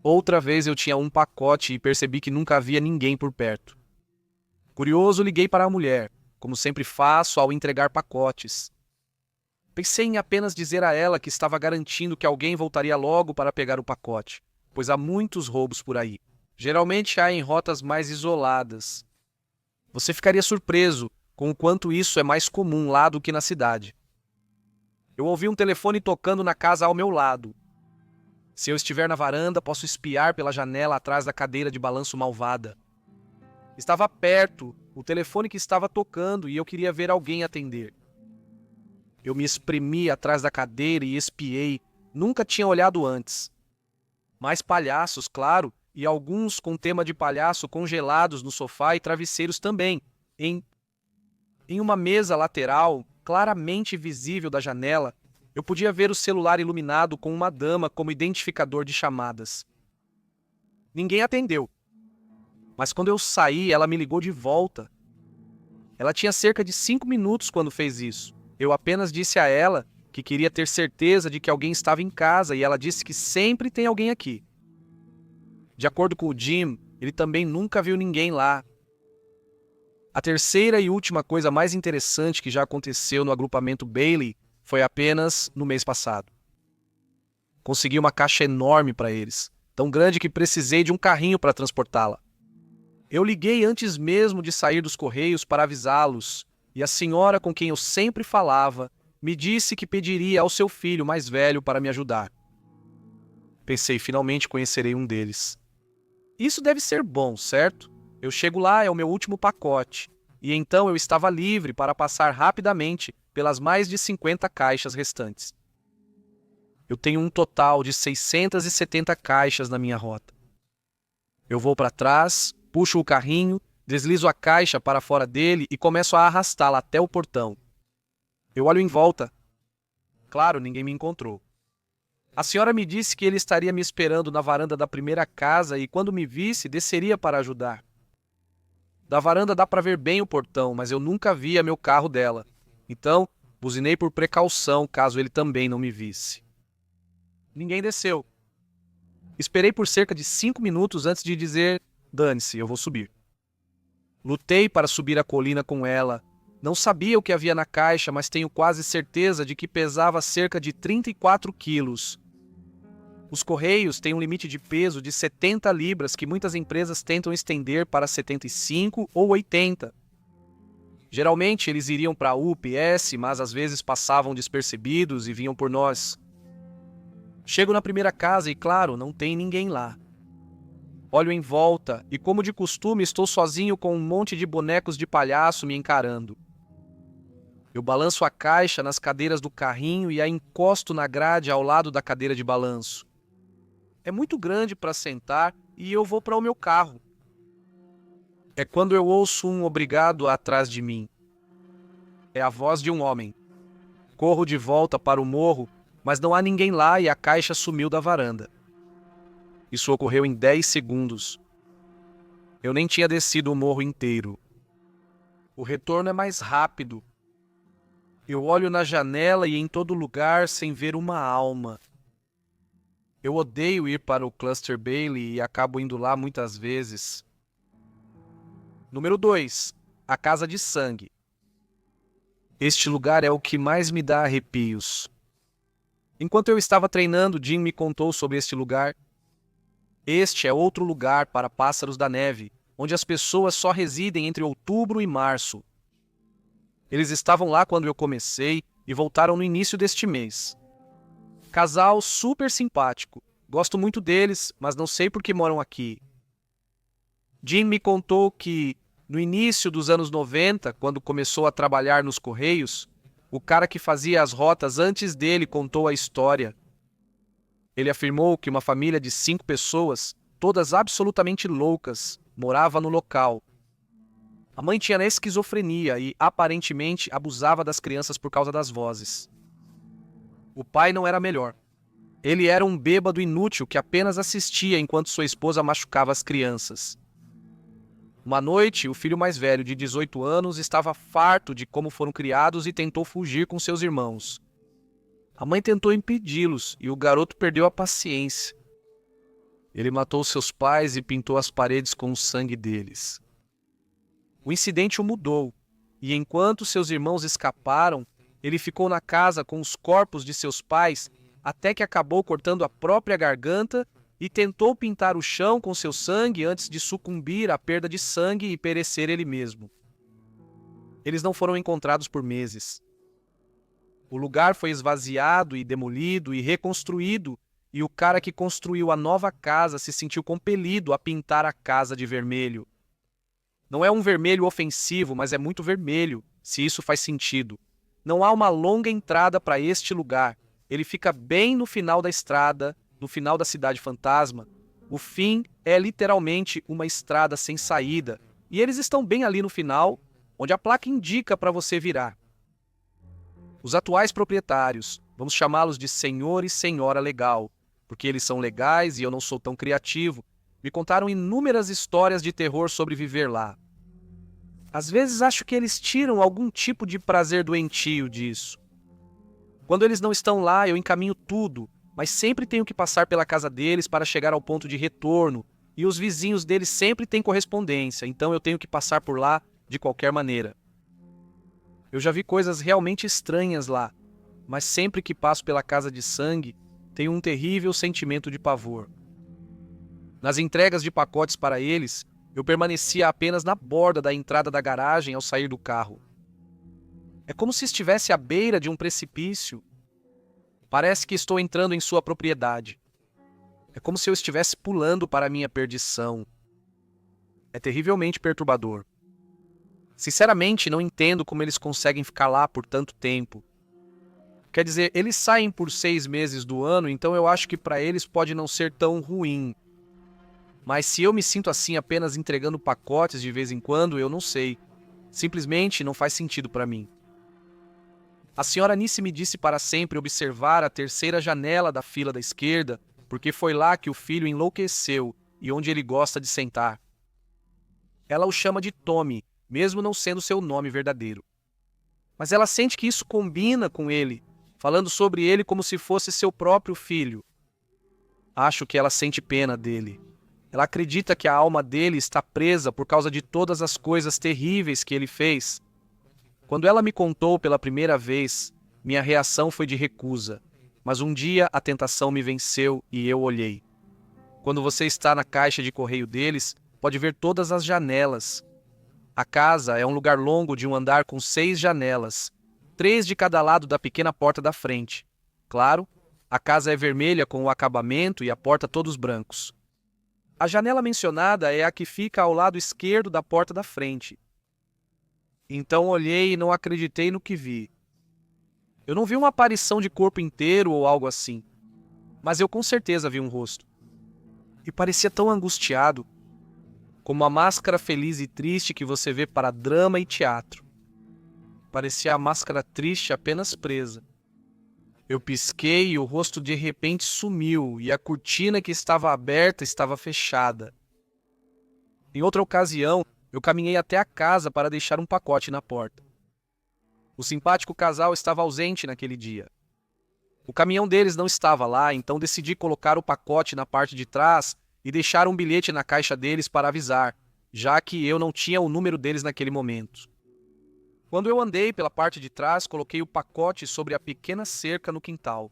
Outra vez eu tinha um pacote e percebi que nunca havia ninguém por perto. Curioso, liguei para a mulher, como sempre faço ao entregar pacotes. Pensei em apenas dizer a ela que estava garantindo que alguém voltaria logo para pegar o pacote, pois há muitos roubos por aí. Geralmente há em rotas mais isoladas. Você ficaria surpreso com o quanto isso é mais comum lá do que na cidade. Eu ouvi um telefone tocando na casa ao meu lado. Se eu estiver na varanda, posso espiar pela janela atrás da cadeira de balanço malvada. Estava perto, o telefone que estava tocando, e eu queria ver alguém atender. Eu me espremi atrás da cadeira e espiei. Nunca tinha olhado antes. Mais palhaços, claro, e alguns com tema de palhaço congelados no sofá e travesseiros também. Em uma mesa lateral, claramente visível da janela, eu podia ver o celular iluminado com uma dama como identificador de chamadas. Ninguém atendeu. Mas quando eu saí, ela me ligou de volta. Ela tinha cerca de 5 minutos quando fez isso. Eu apenas disse a ela que queria ter certeza de que alguém estava em casa e ela disse que sempre tem alguém aqui. De acordo com o Jim, ele também nunca viu ninguém lá. A terceira e última coisa mais interessante que já aconteceu no agrupamento Bailey foi apenas no mês passado. Consegui uma caixa enorme para eles, tão grande que precisei de um carrinho para transportá-la. Eu liguei antes mesmo de sair dos correios para avisá-los, e a senhora com quem eu sempre falava me disse que pediria ao seu filho mais velho para me ajudar. Pensei, finalmente conhecerei um deles. Isso deve ser bom, certo? Eu chego lá, é o meu último pacote, e então eu estava livre para passar rapidamente pelas mais de 50 caixas restantes. Eu tenho um total de 670 caixas na minha rota. Eu vou para trás, puxo o carrinho, deslizo a caixa para fora dele e começo a arrastá-la até o portão. Eu olho em volta. Claro, ninguém me encontrou. A senhora me disse que ele estaria me esperando na varanda da primeira casa e quando me visse, desceria para ajudar. Da varanda dá para ver bem o portão, mas eu nunca via meu carro dela. Então, buzinei por precaução caso ele também não me visse. Ninguém desceu. Esperei por cerca de 5 minutos antes de dizer, dane-se, eu vou subir. Lutei para subir a colina com ela. Não sabia o que havia na caixa, mas tenho quase certeza de que pesava cerca de 34 quilos. Os correios têm um limite de peso de 70 libras que muitas empresas tentam estender para 75 ou 80. Geralmente eles iriam para a UPS, mas às vezes passavam despercebidos e vinham por nós. Chego na primeira casa e, claro, não tem ninguém lá. Olho em volta e, como de costume, estou sozinho com um monte de bonecos de palhaço me encarando. Eu balanço a caixa nas cadeiras do carrinho e a encosto na grade ao lado da cadeira de balanço. É muito grande para sentar e eu vou para o meu carro. É quando eu ouço um obrigado atrás de mim. É a voz de um homem. Corro de volta para o morro, mas não há ninguém lá e a caixa sumiu da varanda. Isso ocorreu em 10 segundos. Eu nem tinha descido o morro inteiro. O retorno é mais rápido. Eu olho na janela e em todo lugar sem ver uma alma. Eu odeio ir para o Cluster Bailey e acabo indo lá muitas vezes. Número 2. A Casa de Sangue. Este lugar é o que mais me dá arrepios. Enquanto eu estava treinando, Jim me contou sobre este lugar. Este é outro lugar para pássaros da neve, onde as pessoas só residem entre outubro e março. Eles estavam lá quando eu comecei e voltaram no início deste mês. Casal super simpático. Gosto muito deles, mas não sei por que moram aqui. Jim me contou que, no início dos anos 90, quando começou a trabalhar nos Correios, o cara que fazia as rotas antes dele contou a história. Ele afirmou que uma família de 5 pessoas, todas absolutamente loucas, morava no local. A mãe tinha esquizofrenia e, aparentemente, abusava das crianças por causa das vozes. O pai não era melhor. Ele era um bêbado inútil que apenas assistia enquanto sua esposa machucava as crianças. Uma noite, o filho mais velho, de 18 anos, estava farto de como foram criados e tentou fugir com seus irmãos. A mãe tentou impedi-los e o garoto perdeu a paciência. Ele matou seus pais e pintou as paredes com o sangue deles. O incidente o mudou, e enquanto seus irmãos escaparam, ele ficou na casa com os corpos de seus pais até que acabou cortando a própria garganta e tentou pintar o chão com seu sangue antes de sucumbir à perda de sangue e perecer ele mesmo. Eles não foram encontrados por meses. O lugar foi esvaziado e demolido e reconstruído, e o cara que construiu a nova casa se sentiu compelido a pintar a casa de vermelho. Não é um vermelho ofensivo, mas é muito vermelho, se isso faz sentido. Não há uma longa entrada para este lugar. Ele fica bem no final da estrada, no final da cidade fantasma. O fim é literalmente uma estrada sem saída, e eles estão bem ali no final, onde a placa indica para você virar. Os atuais proprietários, vamos chamá-los de senhor e senhora legal, porque eles são legais e eu não sou tão criativo, me contaram inúmeras histórias de terror sobre viver lá. Às vezes acho que eles tiram algum tipo de prazer doentio disso. Quando eles não estão lá, eu encaminho tudo, mas sempre tenho que passar pela casa deles para chegar ao ponto de retorno, e os vizinhos deles sempre têm correspondência, então eu tenho que passar por lá de qualquer maneira. Eu já vi coisas realmente estranhas lá, mas sempre que passo pela casa de sangue, tenho um terrível sentimento de pavor. Nas entregas de pacotes para eles, eu permanecia apenas na borda da entrada da garagem ao sair do carro. É como se estivesse à beira de um precipício. Parece que estou entrando em sua propriedade. É como se eu estivesse pulando para a minha perdição. É terrivelmente perturbador. Sinceramente, não entendo como eles conseguem ficar lá por tanto tempo. Quer dizer, eles saem por 6 meses do ano, então eu acho que para eles pode não ser tão ruim. Mas se eu me sinto assim apenas entregando pacotes de vez em quando, eu não sei. Simplesmente não faz sentido para mim. A senhora Nice me disse para sempre observar a terceira janela da fila da esquerda, porque foi lá que o filho enlouqueceu e onde ele gosta de sentar. Ela o chama de Tommy, mesmo não sendo seu nome verdadeiro. Mas ela sente que isso combina com ele, falando sobre ele como se fosse seu próprio filho. Acho que ela sente pena dele. Ela acredita que a alma dele está presa por causa de todas as coisas terríveis que ele fez. Quando ela me contou pela primeira vez, minha reação foi de recusa. Mas um dia a tentação me venceu e eu olhei. Quando você está na caixa de correio deles, pode ver todas as janelas. A casa é um lugar longo de um andar com 6 janelas, 3 de cada lado da pequena porta da frente. Claro, a casa é vermelha com o acabamento e a porta todos brancos. A janela mencionada é a que fica ao lado esquerdo da porta da frente. Então olhei e não acreditei no que vi. Eu não vi uma aparição de corpo inteiro ou algo assim, mas eu com certeza vi um rosto. E parecia tão angustiado, como a máscara feliz e triste que você vê para drama e teatro. Parecia a máscara triste apenas presa. Eu pisquei e o rosto de repente sumiu e a cortina que estava aberta estava fechada. Em outra ocasião, eu caminhei até a casa para deixar um pacote na porta. O simpático casal estava ausente naquele dia. O caminhão deles não estava lá, então decidi colocar o pacote na parte de trás e deixar um bilhete na caixa deles para avisar, já que eu não tinha o número deles naquele momento. Quando eu andei pela parte de trás, coloquei o pacote sobre a pequena cerca no quintal.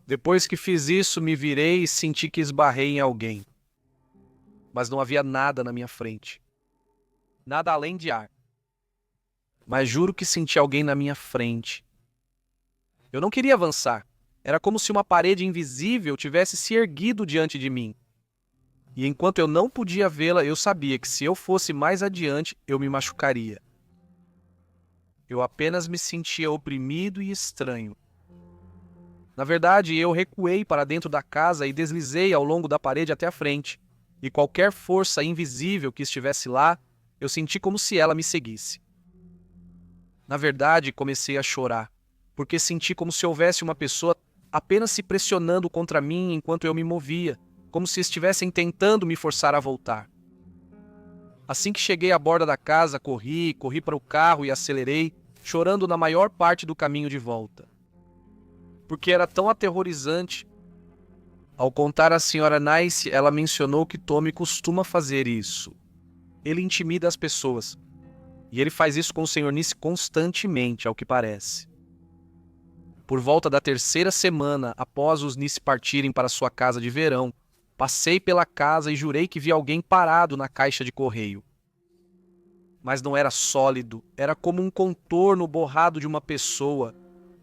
Depois que fiz isso, me virei e senti que esbarrei em alguém. Mas não havia nada na minha frente. Nada além de ar. Mas juro que senti alguém na minha frente. Eu não queria avançar. Era como se uma parede invisível tivesse se erguido diante de mim. E enquanto eu não podia vê-la, eu sabia que se eu fosse mais adiante, eu me machucaria. Eu apenas me sentia oprimido e estranho. Na verdade, eu recuei para dentro da casa e deslizei ao longo da parede até a frente. E qualquer força invisível que estivesse lá, eu senti como se ela me seguisse. Na verdade, comecei a chorar, porque senti como se houvesse uma pessoa apenas se pressionando contra mim enquanto eu me movia, como se estivessem tentando me forçar a voltar. Assim que cheguei à borda da casa, corri para o carro e acelerei, chorando na maior parte do caminho de volta. Porque era tão aterrorizante. Ao contar à senhora Nice, ela mencionou que Tommy costuma fazer isso. Ele intimida as pessoas. E ele faz isso com o Sr. Nice constantemente, ao que parece. Por volta da terceira semana, após os Nice partirem para sua casa de verão, passei pela casa e jurei que vi alguém parado na caixa de correio. Mas não era sólido, era como um contorno borrado de uma pessoa,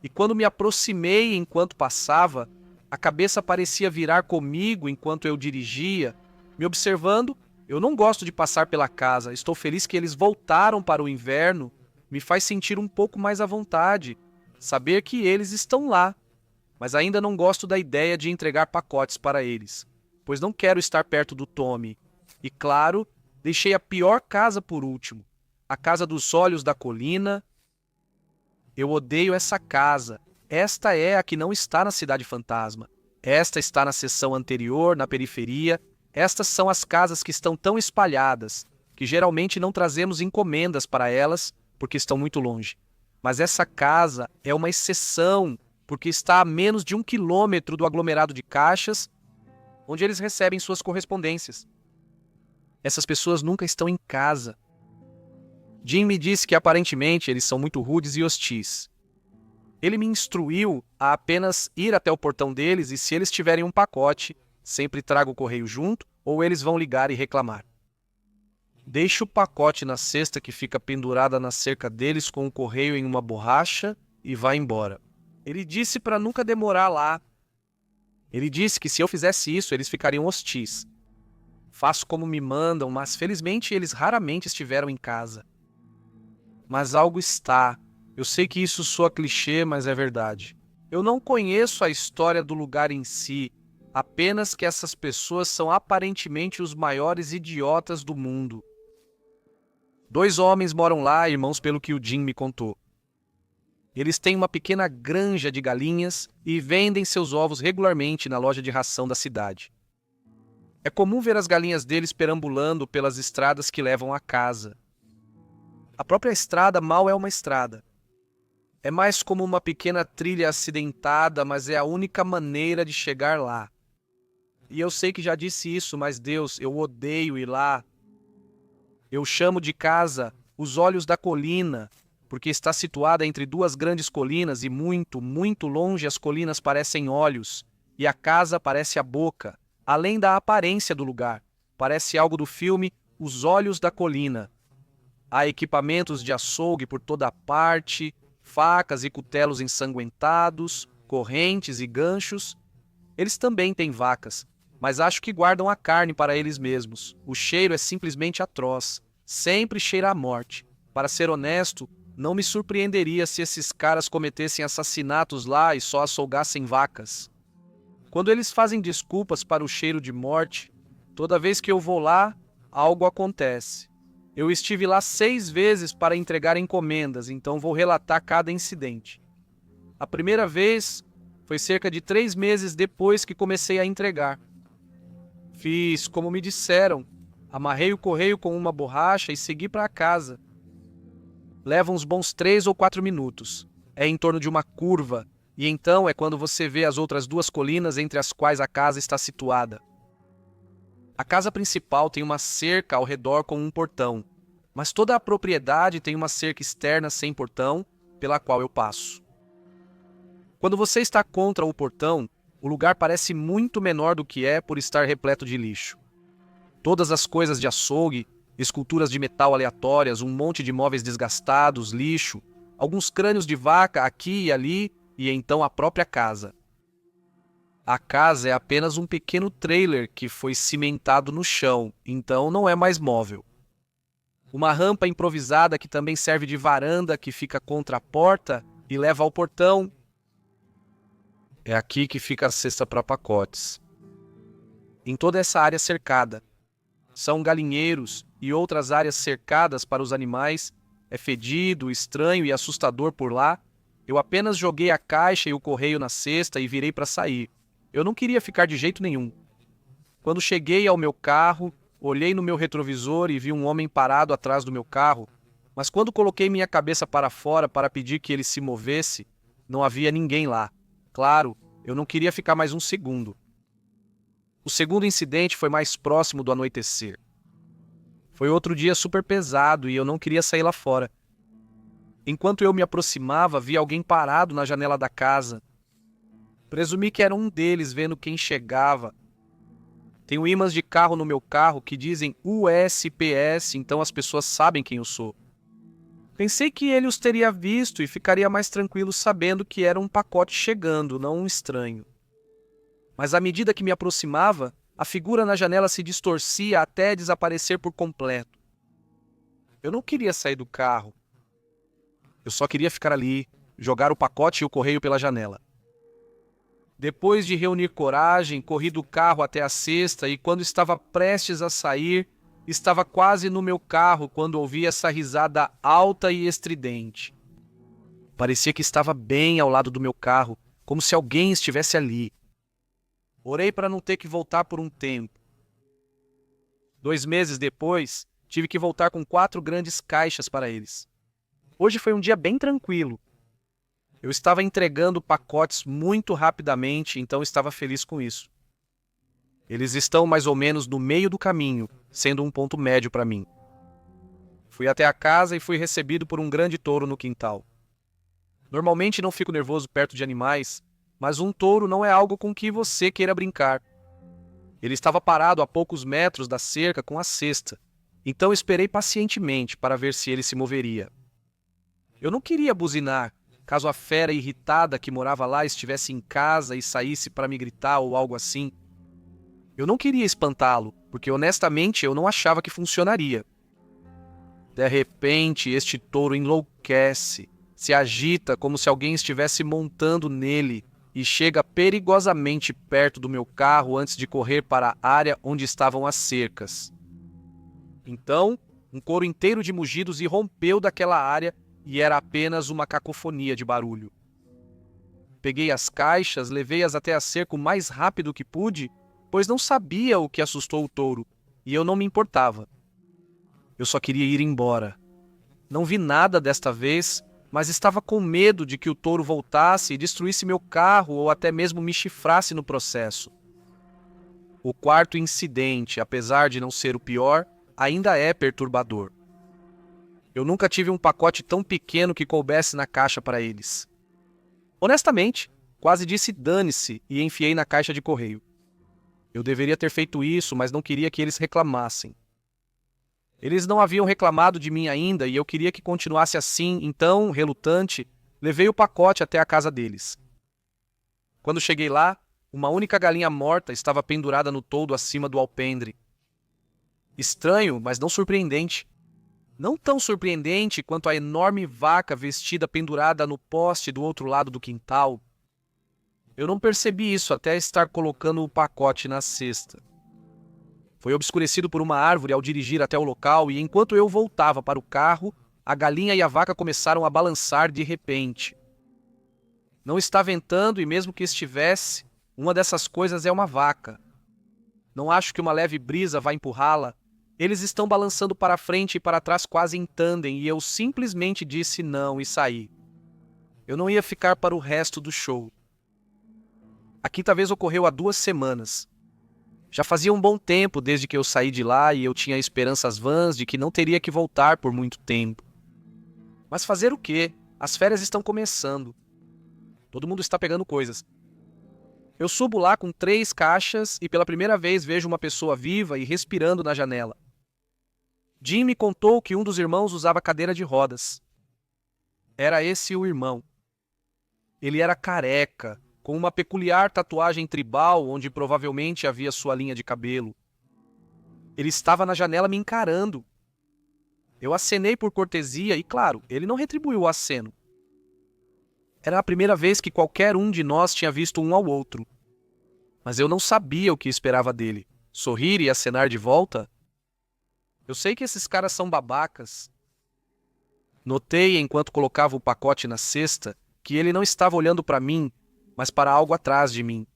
e quando me aproximei enquanto passava, a cabeça parecia virar comigo enquanto eu dirigia, me observando. Eu não gosto de passar pela casa, estou feliz que eles voltaram para o inverno, me faz sentir um pouco mais à vontade, saber que eles estão lá, mas ainda não gosto da ideia de entregar pacotes para eles, pois não quero estar perto do Tommy. E claro, deixei a pior casa por último, a casa dos olhos da colina. Eu odeio essa casa. Esta é a que não está na Cidade Fantasma. Esta está na seção anterior, na periferia. Estas são as casas que estão tão espalhadas, que geralmente não trazemos encomendas para elas, porque estão muito longe. Mas essa casa é uma exceção, porque está a menos de 1 quilômetro do aglomerado de caixas, onde eles recebem suas correspondências. Essas pessoas nunca estão em casa. Jim me disse que aparentemente eles são muito rudes e hostis. Ele me instruiu a apenas ir até o portão deles e se eles tiverem um pacote, sempre trago o correio junto ou eles vão ligar e reclamar. Deixe o pacote na cesta que fica pendurada na cerca deles com o correio em uma borracha e vá embora. Ele disse para nunca demorar lá. Ele disse que se eu fizesse isso, eles ficariam hostis. Faço como me mandam, mas felizmente eles raramente estiveram em casa. Mas algo está. Eu sei que isso soa clichê, mas é verdade. Eu não conheço a história do lugar em si, apenas que essas pessoas são aparentemente os maiores idiotas do mundo. 2 homens moram lá, irmãos, pelo que o Jim me contou. Eles têm uma pequena granja de galinhas e vendem seus ovos regularmente na loja de ração da cidade. É comum ver as galinhas deles perambulando pelas estradas que levam à casa. A própria estrada mal é uma estrada. É mais como uma pequena trilha acidentada, mas é a única maneira de chegar lá. E eu sei que já disse isso, mas Deus, eu odeio ir lá. Eu chamo de casa os olhos da colina, porque está situada entre 2 grandes colinas e muito, muito longe as colinas parecem olhos, e a casa parece a boca, além da aparência do lugar. Parece algo do filme Os Olhos da Colina. Há equipamentos de açougue por toda parte, facas e cutelos ensanguentados, correntes e ganchos. Eles também têm vacas, mas acho que guardam a carne para eles mesmos. O cheiro é simplesmente atroz. Sempre cheira a morte. Para ser honesto, não me surpreenderia se esses caras cometessem assassinatos lá e só açougassem vacas. Quando eles fazem desculpas para o cheiro de morte, toda vez que eu vou lá, algo acontece. Eu estive lá 6 vezes para entregar encomendas, então vou relatar cada incidente. A primeira vez foi cerca de 3 meses depois que comecei a entregar. Fiz como me disseram, amarrei o correio com uma borracha e segui para casa. Leva uns bons 3 ou 4 minutos. É em torno de uma curva, e então é quando você vê as outras 2 colinas entre as quais a casa está situada. A casa principal tem uma cerca ao redor com um portão, mas toda a propriedade tem uma cerca externa sem portão, pela qual eu passo. Quando você está contra o portão, o lugar parece muito menor do que é por estar repleto de lixo. Todas as coisas de açougue, esculturas de metal aleatórias, um monte de móveis desgastados, lixo, alguns crânios de vaca aqui e ali, e então a própria casa. A casa é apenas um pequeno trailer que foi cimentado no chão, então não é mais móvel. Uma rampa improvisada que também serve de varanda que fica contra a porta e leva ao portão. É aqui que fica a cesta para pacotes. Em toda essa área cercada. São galinheiros e outras áreas cercadas para os animais. É fedido, estranho e assustador por lá. Eu apenas joguei a caixa e o correio na cesta e virei para sair. Eu não queria ficar de jeito nenhum. Quando cheguei ao meu carro, olhei no meu retrovisor e vi um homem parado atrás do meu carro, mas quando coloquei minha cabeça para fora para pedir que ele se movesse, não havia ninguém lá. Claro, eu não queria ficar mais um segundo. O segundo incidente foi mais próximo do anoitecer. Foi outro dia super pesado e eu não queria sair lá fora. Enquanto eu me aproximava, vi alguém parado na janela da casa. Presumi que era um deles vendo quem chegava. Tenho ímãs de carro no meu carro que dizem USPS, então as pessoas sabem quem eu sou. Pensei que ele os teria visto e ficaria mais tranquilo sabendo que era um pacote chegando, não um estranho. Mas à medida que me aproximava, a figura na janela se distorcia até desaparecer por completo. Eu não queria sair do carro. Eu só queria ficar ali, jogar o pacote e o correio pela janela. Depois de reunir coragem, corri do carro até a cesta e quando estava prestes a sair, estava quase no meu carro quando ouvi essa risada alta e estridente. Parecia que estava bem ao lado do meu carro, como se alguém estivesse ali. Orei para não ter que voltar por um tempo. 2 meses depois, tive que voltar com 4 grandes caixas para eles. Hoje foi um dia bem tranquilo. Eu estava entregando pacotes muito rapidamente, então estava feliz com isso. Eles estão mais ou menos no meio do caminho, sendo um ponto médio para mim. Fui até a casa e fui recebido por um grande touro no quintal. Normalmente não fico nervoso perto de animais, mas um touro não é algo com que você queira brincar. Ele estava parado a poucos metros da cerca com a cesta, então esperei pacientemente para ver se ele se moveria. Eu não queria buzinar, caso a fera irritada que morava lá estivesse em casa e saísse para me gritar ou algo assim. Eu não queria espantá-lo, porque honestamente eu não achava que funcionaria. De repente, este touro enlouquece, se agita como se alguém estivesse montando nele e chega perigosamente perto do meu carro antes de correr para a área onde estavam as cercas. Então, um coro inteiro de mugidos irrompeu daquela área e era apenas uma cacofonia de barulho. Peguei as caixas, levei-as até a cerca o mais rápido que pude, pois não sabia o que assustou o touro, e eu não me importava. Eu só queria ir embora. Não vi nada desta vez, mas estava com medo de que o touro voltasse e destruísse meu carro ou até mesmo me chifrasse no processo. O quarto incidente, apesar de não ser o pior, ainda é perturbador. Eu nunca tive um pacote tão pequeno que coubesse na caixa para eles. Honestamente, quase disse dane-se e enfiei na caixa de correio. Eu deveria ter feito isso, mas não queria que eles reclamassem. Eles não haviam reclamado de mim ainda e eu queria que continuasse assim, então, relutante, levei o pacote até a casa deles. Quando cheguei lá, Uma única galinha morta estava pendurada no toldo acima do alpendre. Estranho, mas não surpreendente. Não tão surpreendente quanto a enorme vaca vestida pendurada no poste do outro lado do quintal. Eu não percebi isso até estar colocando o pacote na cesta. Foi obscurecido por uma árvore ao dirigir até o local e enquanto eu voltava para o carro, a galinha e a vaca começaram a balançar de repente. Não está ventando e mesmo que estivesse, uma dessas coisas é uma vaca. Não acho que uma leve brisa vai empurrá-la. Eles estão balançando para frente e para trás quase em tandem e eu simplesmente disse não e saí. Eu não ia ficar para o resto do show. A quinta vez ocorreu há 2 semanas. Já fazia um bom tempo desde que eu saí de lá e eu tinha esperanças vãs de que não teria que voltar por muito tempo. Mas fazer o quê? As férias estão começando. Todo mundo está pegando coisas. Eu subo lá com 3 caixas e pela primeira vez vejo uma pessoa viva e respirando na janela. Jim me contou que um dos irmãos usava cadeira de rodas. Era esse o irmão. Ele era careca, com uma peculiar tatuagem tribal onde provavelmente havia sua linha de cabelo. Ele estava na janela me encarando. Eu acenei por cortesia e, claro, ele não retribuiu o aceno. Era a primeira vez que qualquer um de nós tinha visto um ao outro. Mas eu não sabia o que esperava dele. Sorrir e acenar de volta? Eu sei que esses caras são babacas. Notei, enquanto colocava o pacote na cesta, que ele não estava olhando para mim, mas para algo atrás de mim.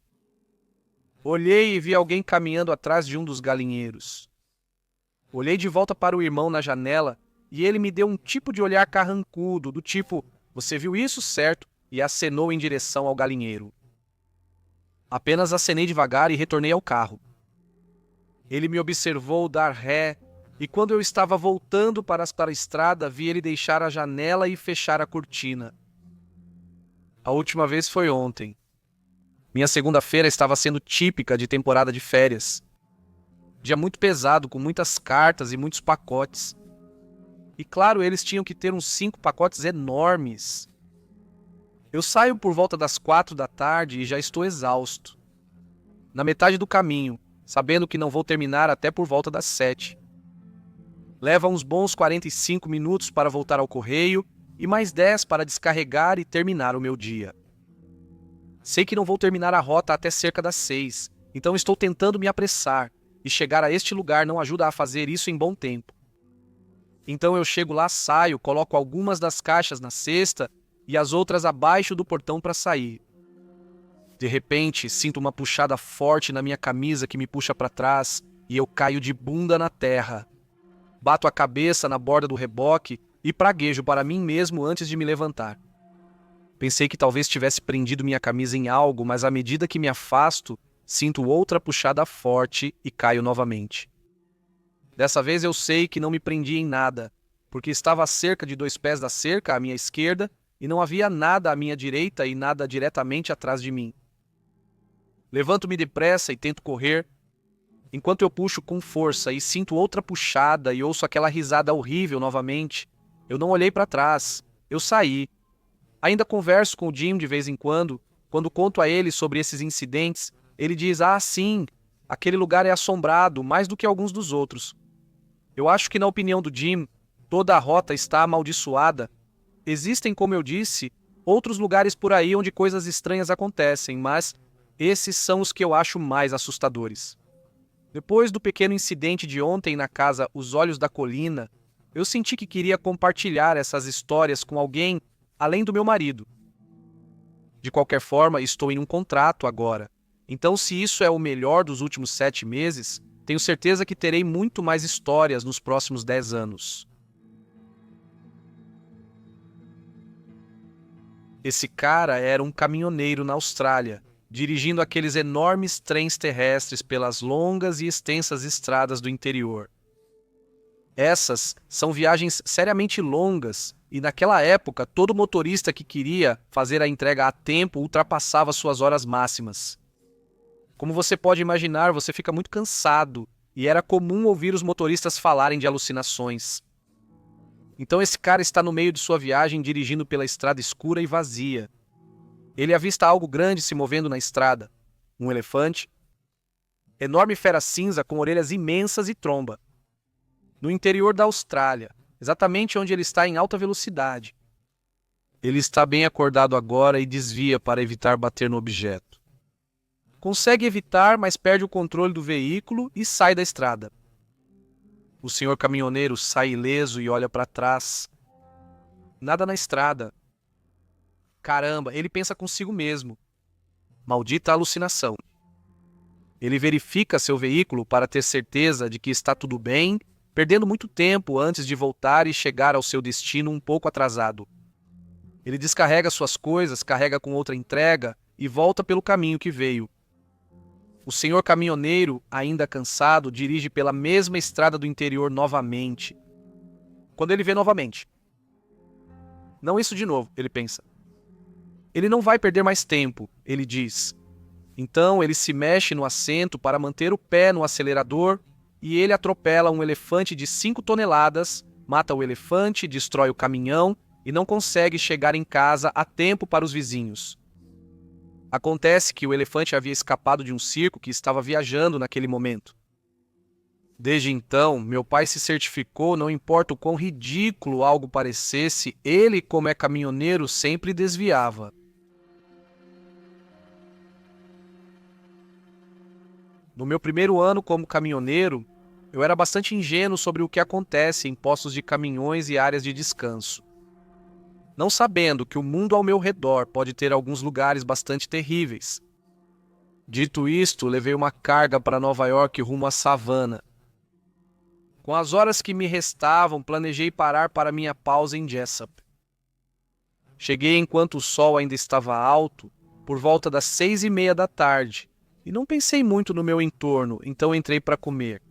Olhei e vi alguém caminhando atrás de um dos galinheiros. Olhei de volta para o irmão na janela e ele me deu um tipo de olhar carrancudo, do tipo, você viu isso, certo? E acenou em direção ao galinheiro. Apenas acenei devagar e retornei ao carro. Ele me observou dar ré e quando eu estava voltando para a estrada, vi ele deixar a janela e fechar a cortina. A última vez foi ontem. Minha segunda-feira estava sendo típica de temporada de férias. Dia muito pesado, com muitas cartas e muitos pacotes. E claro, eles tinham que ter uns 5 pacotes enormes. Eu saio por volta das 4 da tarde e já estou exausto. Na metade do caminho, sabendo que não vou terminar até por volta das 7. Leva uns bons 45 minutos para voltar ao correio e mais 10 para descarregar e terminar o meu dia. Sei que não vou terminar a rota até cerca das 6, então estou tentando me apressar, e chegar a este lugar não ajuda a fazer isso em bom tempo. Então eu chego lá, saio, coloco algumas das caixas na cesta e as outras abaixo do portão para sair. De repente, sinto uma puxada forte na minha camisa que me puxa para trás e eu caio de bunda na terra. Bato a cabeça na borda do reboque e praguejo para mim mesmo antes de me levantar. Pensei que talvez tivesse prendido minha camisa em algo, mas à medida que me afasto, sinto outra puxada forte e caio novamente. Dessa vez eu sei que não me prendi em nada, porque estava a cerca de 2 pés da cerca à minha esquerda e não havia nada à minha direita e nada diretamente atrás de mim. Levanto-me depressa e tento correr, enquanto eu puxo com força e sinto outra puxada e ouço aquela risada horrível novamente. Eu não olhei para trás, eu saí. Ainda converso com o Jim de vez em quando conto a ele sobre esses incidentes, ele diz, sim, aquele lugar é assombrado mais do que alguns dos outros. Eu acho que na opinião do Jim, toda a rota está amaldiçoada. Existem, como eu disse, outros lugares por aí onde coisas estranhas acontecem, mas esses são os que eu acho mais assustadores. Depois do pequeno incidente de ontem na casa Os Olhos da Colina, eu senti que queria compartilhar essas histórias com alguém além do meu marido. De qualquer forma, estou em um contrato agora. Então, se isso é o melhor dos últimos 7 meses, tenho certeza que terei muito mais histórias nos próximos 10 anos. Esse cara era um caminhoneiro na Austrália, dirigindo aqueles enormes trens terrestres pelas longas e extensas estradas do interior. Essas são viagens seriamente longas e naquela época todo motorista que queria fazer a entrega a tempo ultrapassava suas horas máximas. Como você pode imaginar, você fica muito cansado e era comum ouvir os motoristas falarem de alucinações. Então esse cara está no meio de sua viagem dirigindo pela estrada escura e vazia. Ele avista algo grande se movendo na estrada. Um elefante? Enorme fera cinza com orelhas imensas e tromba. No interior da Austrália, exatamente onde ele está em alta velocidade. Ele está bem acordado agora e desvia para evitar bater no objeto. Consegue evitar, mas perde o controle do veículo e sai da estrada. O senhor caminhoneiro sai ileso e olha para trás. Nada na estrada. Caramba, ele pensa consigo mesmo. Maldita alucinação. Ele verifica seu veículo para ter certeza de que está tudo bem, perdendo muito tempo antes de voltar e chegar ao seu destino um pouco atrasado. Ele descarrega suas coisas, carrega com outra entrega e volta pelo caminho que veio. O senhor caminhoneiro, ainda cansado, dirige pela mesma estrada do interior novamente. Quando ele vê novamente. Não isso de novo, ele pensa. Ele não vai perder mais tempo, ele diz. Então ele se mexe no assento para manter o pé no acelerador e ele atropela um elefante de 5 toneladas, mata o elefante, destrói o caminhão e não consegue chegar em casa a tempo para os vizinhos. Acontece que o elefante havia escapado de um circo que estava viajando naquele momento. Desde então, meu pai se certificou, não importa o quão ridículo algo parecesse, ele, como é caminhoneiro, sempre desviava. No meu primeiro ano como caminhoneiro, eu era bastante ingênuo sobre o que acontece em postos de caminhões e áreas de descanso. Não sabendo que o mundo ao meu redor pode ter alguns lugares bastante terríveis. Dito isto, levei uma carga para Nova York rumo à savana. Com as horas que me restavam, planejei parar para minha pausa em Jessup. Cheguei enquanto o sol ainda estava alto, por volta das 6:30 da tarde, e não pensei muito no meu entorno, então entrei para comer.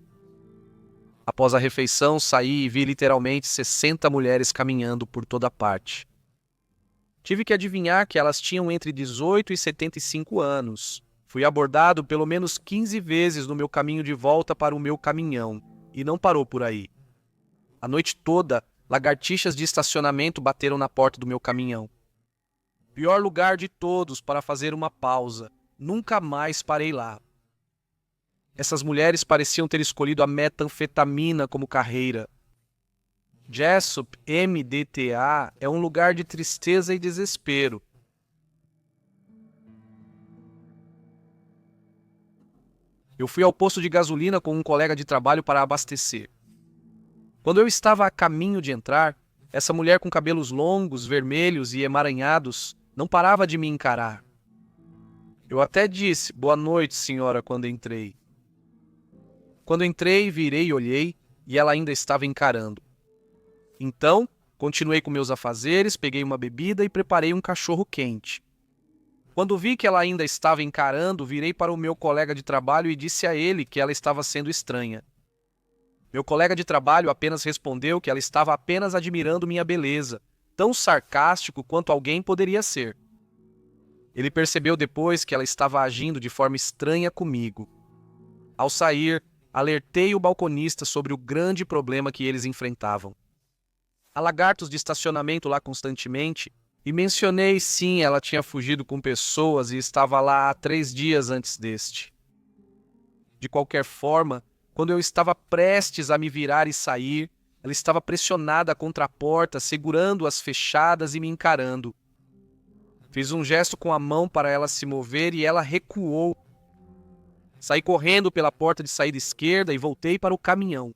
Após a refeição, saí e vi literalmente 60 mulheres caminhando por toda parte. Tive que adivinhar que elas tinham entre 18 e 75 anos. Fui abordado pelo menos 15 vezes no meu caminho de volta para o meu caminhão, e não parou por aí. A noite toda, lagartixas de estacionamento bateram na porta do meu caminhão. Pior lugar de todos para fazer uma pausa. Nunca mais parei lá. Essas mulheres pareciam ter escolhido a metanfetamina como carreira. Jessup, MDTA, é um lugar de tristeza e desespero. Eu fui ao posto de gasolina com um colega de trabalho para abastecer. Quando eu estava a caminho de entrar, essa mulher com cabelos longos, vermelhos e emaranhados não parava de me encarar. Eu até disse, boa noite, senhora, quando entrei. Quando entrei, virei e olhei, e ela ainda estava encarando. Então, continuei com meus afazeres, peguei uma bebida e preparei um cachorro quente. Quando vi que ela ainda estava encarando, virei para o meu colega de trabalho e disse a ele que ela estava sendo estranha. Meu colega de trabalho apenas respondeu que ela estava apenas admirando minha beleza, tão sarcástico quanto alguém poderia ser. Ele percebeu depois que ela estava agindo de forma estranha comigo. Ao sair, alertei o balconista sobre o grande problema que eles enfrentavam. Há lagartos de estacionamento lá constantemente, e mencionei sim, ela tinha fugido com pessoas e estava lá há 3 dias antes deste. De qualquer forma, quando eu estava prestes a me virar e sair, ela estava pressionada contra a porta, segurando as fechadas e me encarando. Fiz um gesto com a mão para ela se mover e ela recuou. Saí correndo pela porta de saída esquerda e voltei para o caminhão.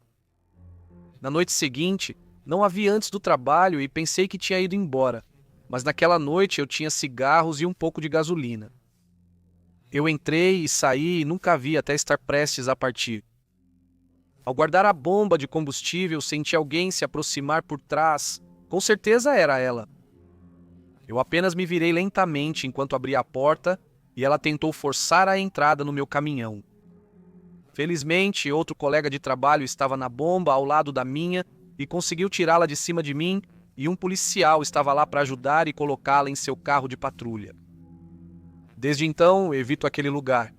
Na noite seguinte, não a vi antes do trabalho e pensei que tinha ido embora, mas naquela noite eu tinha cigarros e um pouco de gasolina. Eu entrei e saí e nunca a vi até estar prestes a partir. Ao guardar a bomba de combustível, senti alguém se aproximar por trás. Com certeza era ela. Eu apenas me virei lentamente enquanto abria a porta e ela tentou forçar a entrada no meu caminhão. Felizmente, outro colega de trabalho estava na bomba ao lado da minha e conseguiu tirá-la de cima de mim, e um policial estava lá para ajudar e colocá-la em seu carro de patrulha. Desde então, evito aquele lugar.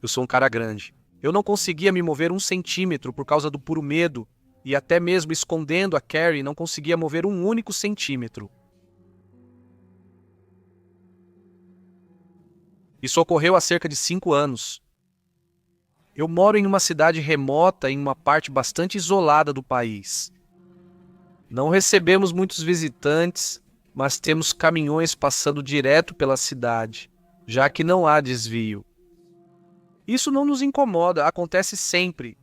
Eu sou um cara grande. Eu não conseguia me mover 1 centímetro por causa do puro medo, e até mesmo escondendo a Carrie não conseguia mover 1 único centímetro. Isso ocorreu há cerca de 5 anos. Eu moro em uma cidade remota em uma parte bastante isolada do país. Não recebemos muitos visitantes, mas temos caminhões passando direto pela cidade, já que não há desvio. Isso não nos incomoda, acontece sempre.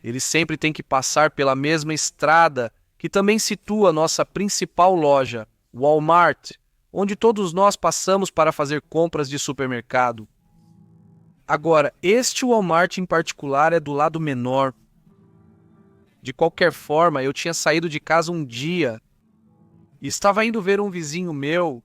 Eles sempre têm que passar pela mesma estrada que também situa nossa principal loja, Walmart, onde todos nós passamos para fazer compras de supermercado. Agora, este Walmart em particular é do lado menor. De qualquer forma, eu tinha saído de casa um dia e estava indo ver um vizinho meu.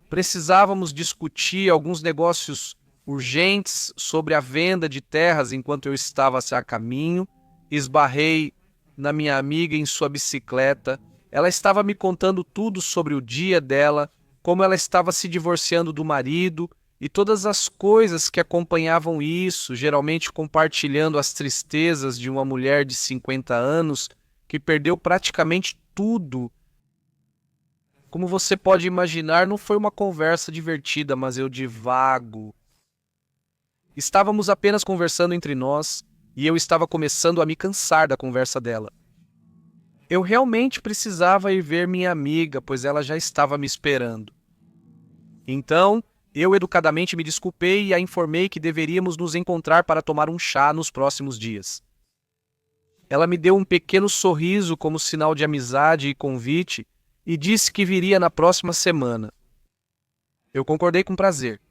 Precisávamos discutir alguns negócios urgentes sobre a venda de terras enquanto eu estava a caminho. Esbarrei na minha amiga em sua bicicleta. Ela estava me contando tudo sobre o dia dela, como ela estava se divorciando do marido e todas as coisas que acompanhavam isso, geralmente compartilhando as tristezas de uma mulher de 50 anos que perdeu praticamente tudo. Como você pode imaginar, não foi uma conversa divertida, mas eu divago. Estávamos apenas conversando entre nós e eu estava começando a me cansar da conversa dela. Eu realmente precisava ir ver minha amiga, pois ela já estava me esperando. Então, eu educadamente me desculpei e a informei que deveríamos nos encontrar para tomar um chá nos próximos dias. Ela me deu um pequeno sorriso como sinal de amizade e convite e disse que viria na próxima semana. Eu concordei com prazer.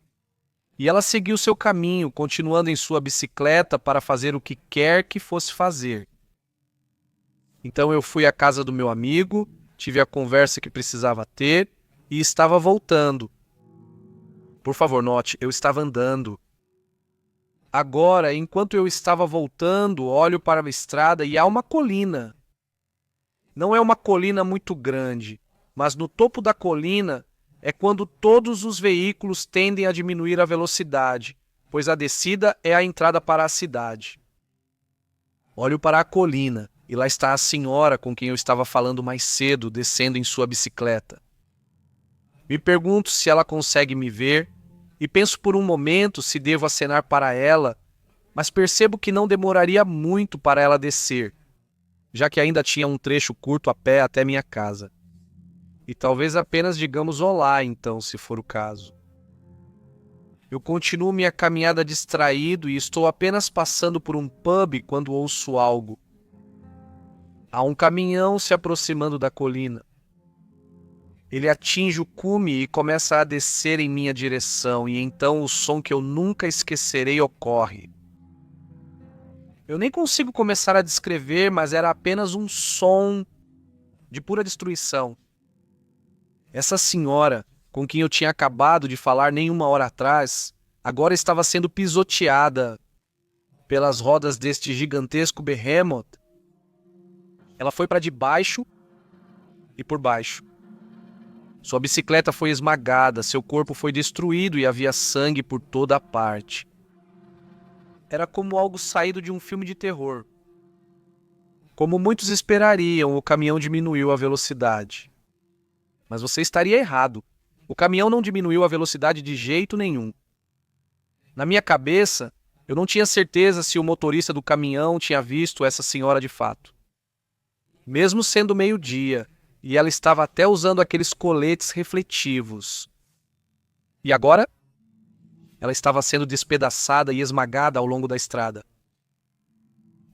E ela seguiu seu caminho, continuando em sua bicicleta para fazer o que quer que fosse fazer. Então eu fui à casa do meu amigo, tive a conversa que precisava ter e estava voltando. Por favor, note, eu estava andando. Agora, enquanto eu estava voltando, olho para a estrada e há uma colina. Não é uma colina muito grande, mas no topo da colina é quando todos os veículos tendem a diminuir a velocidade, pois a descida é a entrada para a cidade. Olho para a colina e lá está a senhora com quem eu estava falando mais cedo, descendo em sua bicicleta. Me pergunto se ela consegue me ver e penso por um momento se devo acenar para ela, mas percebo que não demoraria muito para ela descer, já que ainda tinha um trecho curto a pé até minha casa. E talvez apenas digamos olá, então, se for o caso. Eu continuo minha caminhada distraído e estou apenas passando por um pub quando ouço algo. Há um caminhão se aproximando da colina. Ele atinge o cume e começa a descer em minha direção, e então o som que eu nunca esquecerei ocorre. Eu nem consigo começar a descrever, mas era apenas um som de pura destruição. Essa senhora, com quem eu tinha acabado de falar nem uma hora atrás, agora estava sendo pisoteada pelas rodas deste gigantesco behemoth. Ela foi para debaixo e por baixo. Sua bicicleta foi esmagada, seu corpo foi destruído e havia sangue por toda a parte. Era como algo saído de um filme de terror. Como muitos esperariam, o caminhão diminuiu a velocidade. Mas você estaria errado. O caminhão não diminuiu a velocidade de jeito nenhum. Na minha cabeça, eu não tinha certeza se o motorista do caminhão tinha visto essa senhora de fato. Mesmo sendo meio-dia, e ela estava até usando aqueles coletes refletivos. E agora? Ela estava sendo despedaçada e esmagada ao longo da estrada.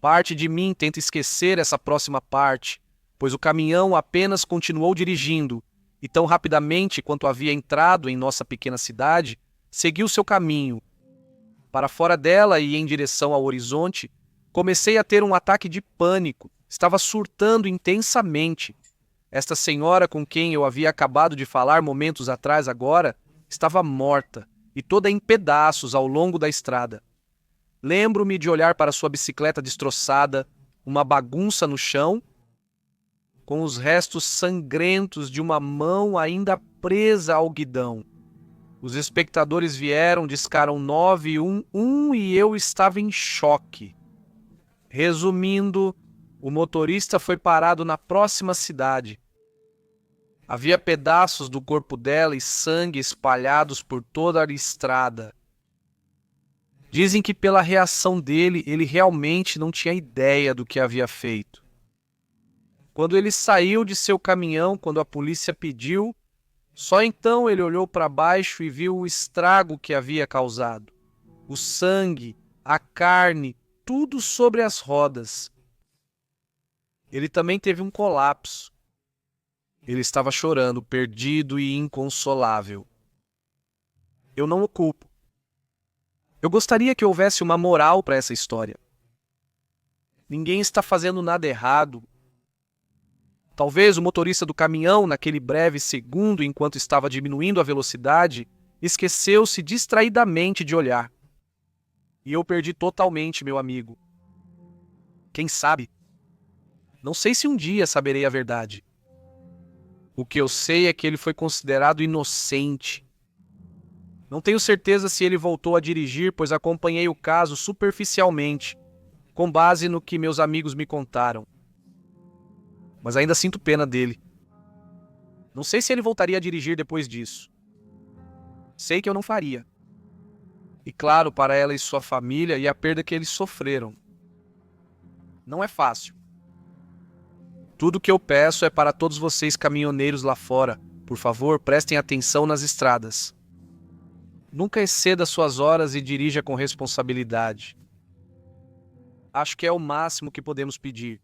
Parte de mim tenta esquecer essa próxima parte, pois o caminhão apenas continuou dirigindo, e tão rapidamente quanto havia entrado em nossa pequena cidade, seguiu seu caminho. Para fora dela e em direção ao horizonte, comecei a ter um ataque de pânico. Estava surtando intensamente. Esta senhora com quem eu havia acabado de falar momentos atrás agora, estava morta e toda em pedaços ao longo da estrada. Lembro-me de olhar para sua bicicleta destroçada, uma bagunça no chão, com os restos sangrentos de uma mão ainda presa ao guidão. Os espectadores vieram, discaram 911 e eu estava em choque. Resumindo, o motorista foi parado na próxima cidade. Havia pedaços do corpo dela e sangue espalhados por toda a estrada. Dizem que pela reação dele, ele realmente não tinha ideia do que havia feito. Quando ele saiu de seu caminhão, quando a polícia pediu, só então ele olhou para baixo e viu o estrago que havia causado. O sangue, a carne, tudo sobre as rodas. Ele também teve um colapso. Ele estava chorando, perdido e inconsolável. Eu não o culpo. Eu gostaria que houvesse uma moral para essa história. Ninguém está fazendo nada errado. Talvez o motorista do caminhão, naquele breve segundo enquanto estava diminuindo a velocidade, esqueceu-se distraidamente de olhar. E eu perdi totalmente meu amigo. Quem sabe? Não sei se um dia saberei a verdade. O que eu sei é que ele foi considerado inocente. Não tenho certeza se ele voltou a dirigir, pois acompanhei o caso superficialmente, com base no que meus amigos me contaram. Mas ainda sinto pena dele. Não sei se ele voltaria a dirigir depois disso. Sei que eu não faria. E claro, para ela e sua família e a perda que eles sofreram. Não é fácil. Tudo o que eu peço é para todos vocês caminhoneiros lá fora, por favor, prestem atenção nas estradas. Nunca exceda suas horas e dirija com responsabilidade. Acho que é o máximo que podemos pedir.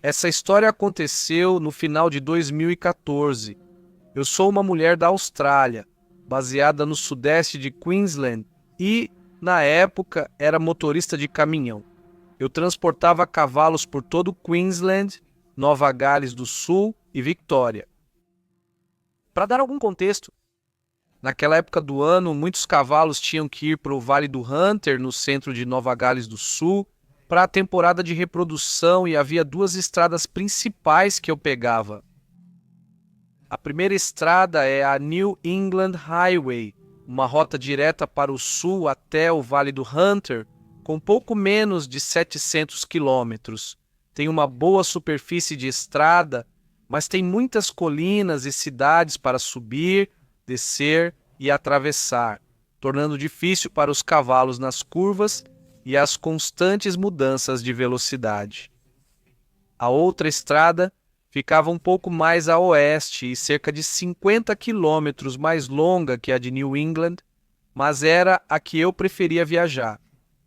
Essa história aconteceu no final de 2014. Eu sou uma mulher da Austrália, baseada no sudeste de Queensland e, na época, era motorista de caminhão. Eu transportava cavalos por todo Queensland, Nova Gales do Sul e Victoria. Para dar algum contexto, naquela época do ano, muitos cavalos tinham que ir para o Vale do Hunter, no centro de Nova Gales do Sul, para a temporada de reprodução, e havia duas estradas principais que eu pegava. A primeira estrada é a New England Highway, uma rota direta para o sul até o Vale do Hunter, com pouco menos de 700 quilômetros. Tem uma boa superfície de estrada, mas tem muitas colinas e cidades para subir, descer e atravessar, tornando difícil para os cavalos nas curvas e as constantes mudanças de velocidade. A outra estrada ficava um pouco mais a oeste e cerca de 50 quilômetros mais longa que a de New England, mas era a que eu preferia viajar,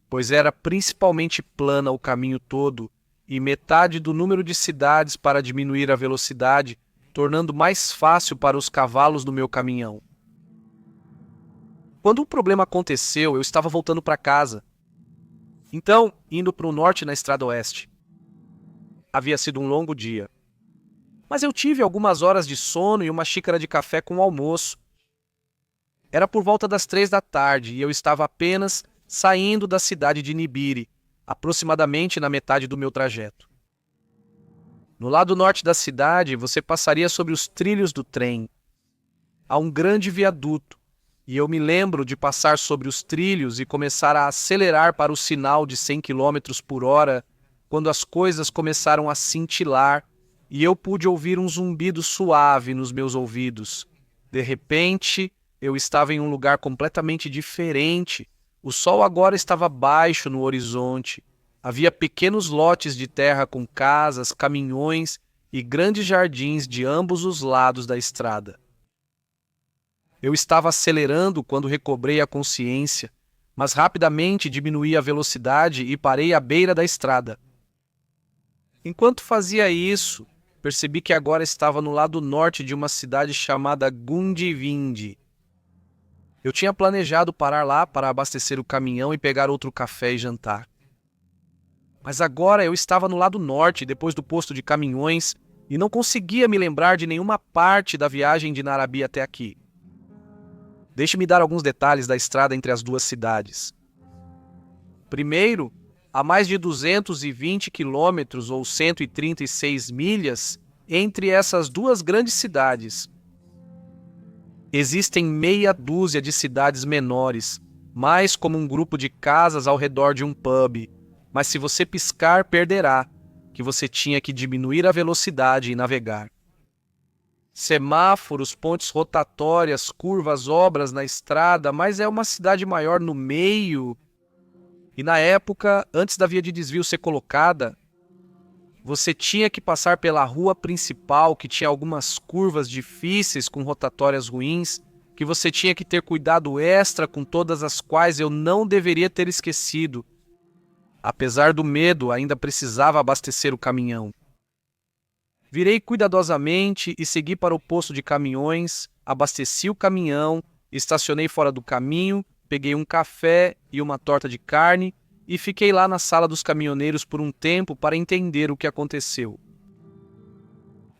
pois era principalmente plana o caminho todo e metade do número de cidades para diminuir a velocidade, tornando mais fácil para os cavalos do meu caminhão. Quando o problema aconteceu, eu estava voltando para casa. Então, indo para o norte na estrada oeste. Havia sido um longo dia. Mas eu tive algumas horas de sono e uma xícara de café com o almoço. Era por volta das 3 da tarde e eu estava apenas saindo da cidade de Nibiri, aproximadamente na metade do meu trajeto. No lado norte da cidade, você passaria sobre os trilhos do trem. Há um grande viaduto, e eu me lembro de passar sobre os trilhos e começar a acelerar para o sinal de 100 km por hora, quando as coisas começaram a cintilar e eu pude ouvir um zumbido suave nos meus ouvidos. De repente, eu estava em um lugar completamente diferente. O sol agora estava baixo no horizonte. Havia pequenos lotes de terra com casas, caminhões e grandes jardins de ambos os lados da estrada. Eu estava acelerando quando recobrei a consciência, mas rapidamente diminuí a velocidade e parei à beira da estrada. Enquanto fazia isso, percebi que agora estava no lado norte de uma cidade chamada Gundivindi. Eu tinha planejado parar lá para abastecer o caminhão e pegar outro café e jantar. Mas agora eu estava no lado norte, depois do posto de caminhões, e não conseguia me lembrar de nenhuma parte da viagem de Narabi até aqui. Deixe-me dar alguns detalhes da estrada entre as duas cidades. Primeiro, a mais de 220 quilômetros ou 136 milhas entre essas duas grandes cidades. Existem meia dúzia de cidades menores, mais como um grupo de casas ao redor de um pub, mas se você piscar, perderá, que você tinha que diminuir a velocidade e navegar. Semáforos, pontes rotatórias, curvas, obras na estrada, mas é uma cidade maior no meio. E na época, antes da via de desvio ser colocada, você tinha que passar pela rua principal, que tinha algumas curvas difíceis com rotatórias ruins, que você tinha que ter cuidado extra com todas as quais eu não deveria ter esquecido. Apesar do medo, ainda precisava abastecer o caminhão. Virei cuidadosamente e segui para o posto de caminhões, abasteci o caminhão, estacionei fora do caminho, peguei um café e uma torta de carne e fiquei lá na sala dos caminhoneiros por um tempo para entender o que aconteceu.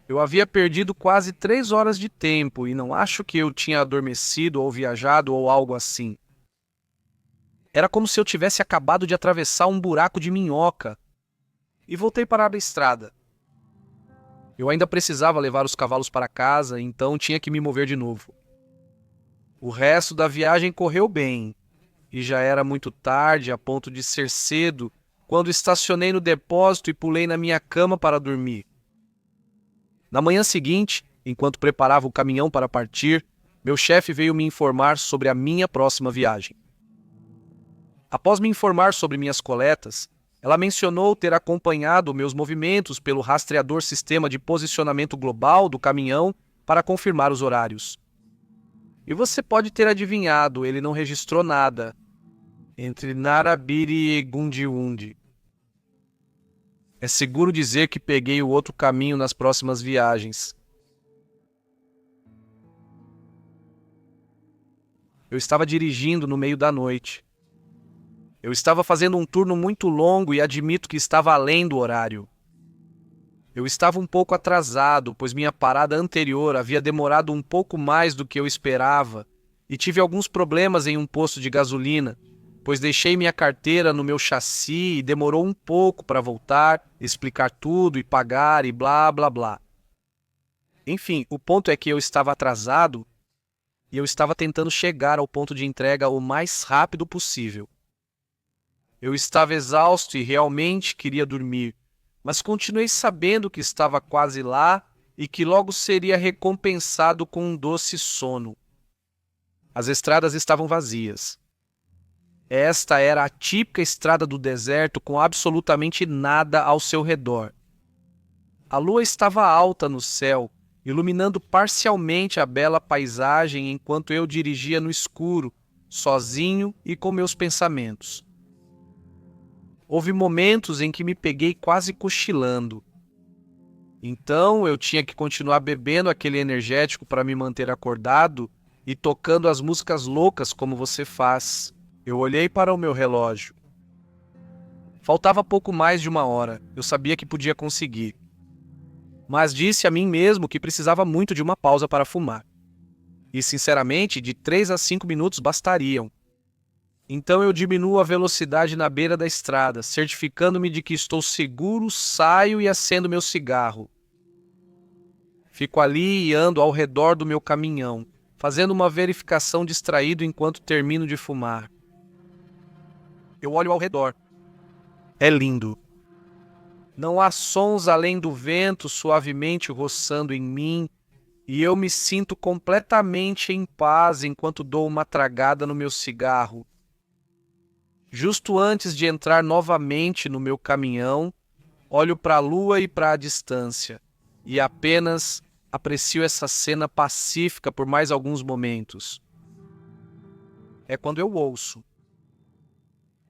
Eu havia perdido quase 3 horas de tempo e não acho que eu tinha adormecido ou viajado ou algo assim. Era como se eu tivesse acabado de atravessar um buraco de minhoca. E voltei para a estrada. Eu ainda precisava levar os cavalos para casa, então tinha que me mover de novo. O resto da viagem correu bem, e já era muito tarde, a ponto de ser cedo, quando estacionei no depósito e pulei na minha cama para dormir. Na manhã seguinte, enquanto preparava o caminhão para partir, meu chefe veio me informar sobre a minha próxima viagem. Após me informar sobre minhas coletas, ela mencionou ter acompanhado meus movimentos pelo rastreador sistema de posicionamento global do caminhão para confirmar os horários. E você pode ter adivinhado, ele não registrou nada entre Narabiri e Gundiundi. É seguro dizer que peguei o outro caminho nas próximas viagens. Eu estava dirigindo no meio da noite. Eu estava fazendo um turno muito longo e admito que estava além do horário. Eu estava um pouco atrasado, pois minha parada anterior havia demorado um pouco mais do que eu esperava e tive alguns problemas em um posto de gasolina, pois deixei minha carteira no meu chassi e demorou um pouco para voltar, explicar tudo e pagar e blá blá blá. Enfim, o ponto é que eu estava atrasado e eu estava tentando chegar ao ponto de entrega o mais rápido possível. Eu estava exausto e realmente queria dormir, mas continuei sabendo que estava quase lá e que logo seria recompensado com um doce sono. As estradas estavam vazias. Esta era a típica estrada do deserto com absolutamente nada ao seu redor. A lua estava alta no céu, iluminando parcialmente a bela paisagem enquanto eu dirigia no escuro, sozinho e com meus pensamentos. Houve momentos em que me peguei quase cochilando. Então eu tinha que continuar bebendo aquele energético para me manter acordado e tocando as músicas loucas como você faz. Eu olhei para o meu relógio. Faltava pouco mais de 1 hora. Eu sabia que podia conseguir. Mas disse a mim mesmo que precisava muito de uma pausa para fumar. E sinceramente, de 3 a 5 minutos bastariam. Então eu diminuo a velocidade na beira da estrada, certificando-me de que estou seguro, saio e acendo meu cigarro. Fico ali e ando ao redor do meu caminhão, fazendo uma verificação distraído enquanto termino de fumar. Eu olho ao redor. É lindo. Não há sons além do vento suavemente roçando em mim, e eu me sinto completamente em paz enquanto dou uma tragada no meu cigarro. Justo antes de entrar novamente no meu caminhão, olho para a lua e para a distância, e apenas aprecio essa cena pacífica por mais alguns momentos. É quando eu ouço.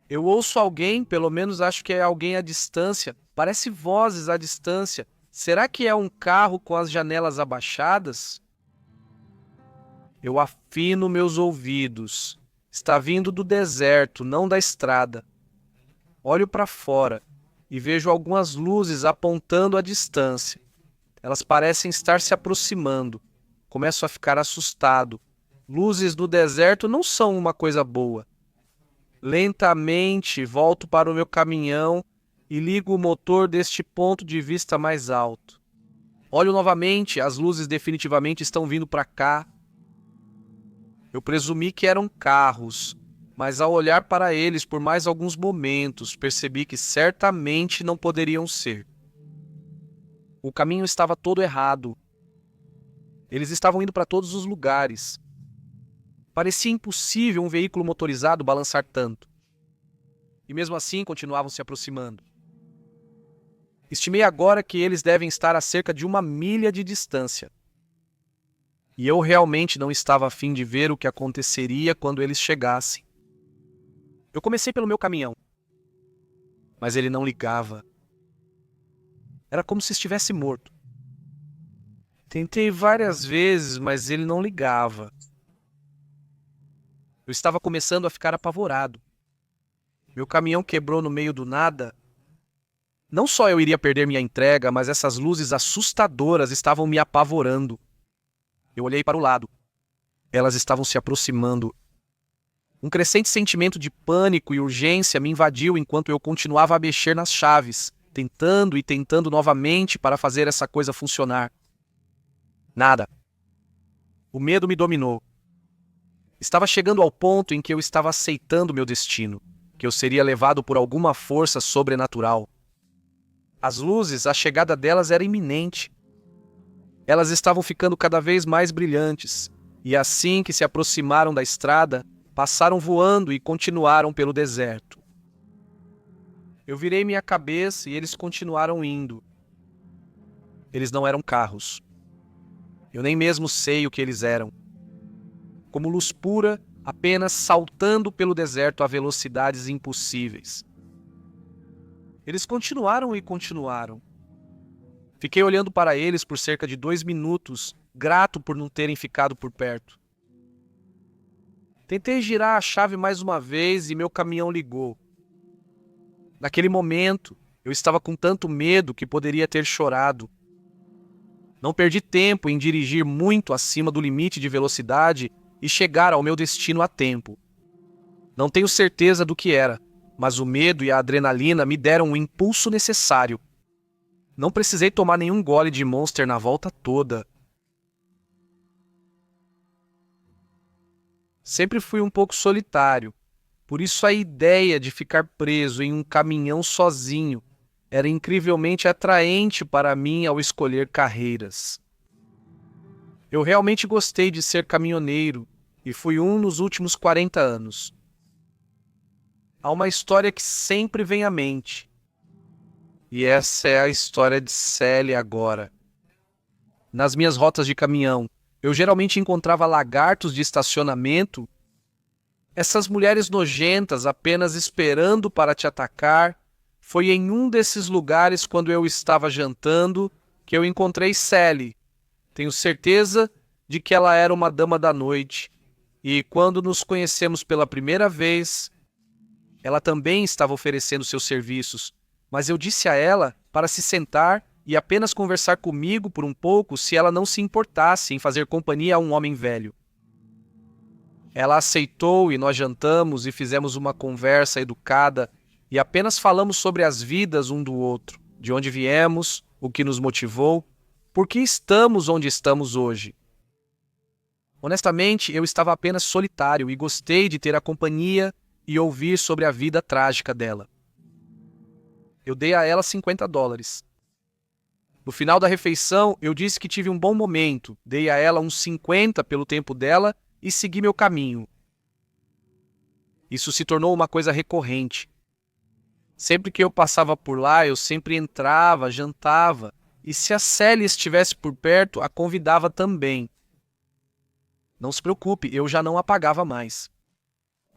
Eu ouço alguém, pelo menos acho que é alguém à distância, parece vozes à distância. Será que é um carro com as janelas abaixadas? Eu afino meus ouvidos. Está vindo do deserto, não da estrada. Olho para fora e vejo algumas luzes apontando à distância. Elas parecem estar se aproximando. Começo a ficar assustado. Luzes no deserto não são uma coisa boa. Lentamente volto para o meu caminhão e ligo o motor deste ponto de vista mais alto. Olho novamente, as luzes definitivamente estão vindo para cá. Eu presumi que eram carros, mas ao olhar para eles por mais alguns momentos, percebi que certamente não poderiam ser. O caminho estava todo errado. Eles estavam indo para todos os lugares. Parecia impossível um veículo motorizado balançar tanto. E mesmo assim continuavam se aproximando. Estimei agora que eles devem estar a cerca de 1 milha de distância. E eu realmente não estava a fim de ver o que aconteceria quando eles chegassem. Eu comecei pelo meu caminhão. Mas ele não ligava. Era como se estivesse morto. Tentei várias vezes, mas ele não ligava. Eu estava começando a ficar apavorado. Meu caminhão quebrou no meio do nada. Não só eu iria perder minha entrega, mas essas luzes assustadoras estavam me apavorando. Eu olhei para o lado. Elas estavam se aproximando. Um crescente sentimento de pânico e urgência me invadiu enquanto eu continuava a mexer nas chaves, tentando e tentando novamente para fazer essa coisa funcionar. Nada. O medo me dominou. Estava chegando ao ponto em que eu estava aceitando meu destino, que eu seria levado por alguma força sobrenatural. As luzes, a chegada delas era iminente. Elas estavam ficando cada vez mais brilhantes, e assim que se aproximaram da estrada, passaram voando e continuaram pelo deserto. Eu virei minha cabeça e eles continuaram indo. Eles não eram carros. Eu nem mesmo sei o que eles eram. Como luz pura, apenas saltando pelo deserto a velocidades impossíveis. Eles continuaram e continuaram. Fiquei olhando para eles por cerca de 2 minutos, grato por não terem ficado por perto. Tentei girar a chave mais uma vez e meu caminhão ligou. Naquele momento, eu estava com tanto medo que poderia ter chorado. Não perdi tempo em dirigir muito acima do limite de velocidade e chegar ao meu destino a tempo. Não tenho certeza do que era, mas o medo e a adrenalina me deram o impulso necessário. Não precisei tomar nenhum gole de Monster na volta toda. Sempre fui um pouco solitário, por isso a ideia de ficar preso em um caminhão sozinho era incrivelmente atraente para mim ao escolher carreiras. Eu realmente gostei de ser caminhoneiro e fui um nos últimos 40 anos. Há uma história que sempre vem à mente. E essa é a história de Sally agora. Nas minhas rotas de caminhão, eu geralmente encontrava lagartos de estacionamento, essas mulheres nojentas apenas esperando para te atacar. Foi em um desses lugares, quando eu estava jantando, que eu encontrei Sally. Tenho certeza de que ela era uma dama da noite. E quando nos conhecemos pela primeira vez, ela também estava oferecendo seus serviços. Mas eu disse a ela para se sentar e apenas conversar comigo por um pouco se ela não se importasse em fazer companhia a um homem velho. Ela aceitou e nós jantamos e fizemos uma conversa educada e apenas falamos sobre as vidas um do outro, de onde viemos, o que nos motivou, por que estamos onde estamos hoje. Honestamente, eu estava apenas solitário e gostei de ter a companhia e ouvir sobre a vida trágica dela. Eu dei a ela $50. No final da refeição, eu disse que tive um bom momento, dei a ela uns 50 pelo tempo dela e segui meu caminho. Isso se tornou uma coisa recorrente. Sempre que eu passava por lá, eu sempre entrava, jantava, e se a Sally estivesse por perto, a convidava também. Não se preocupe, eu já não a pagava mais.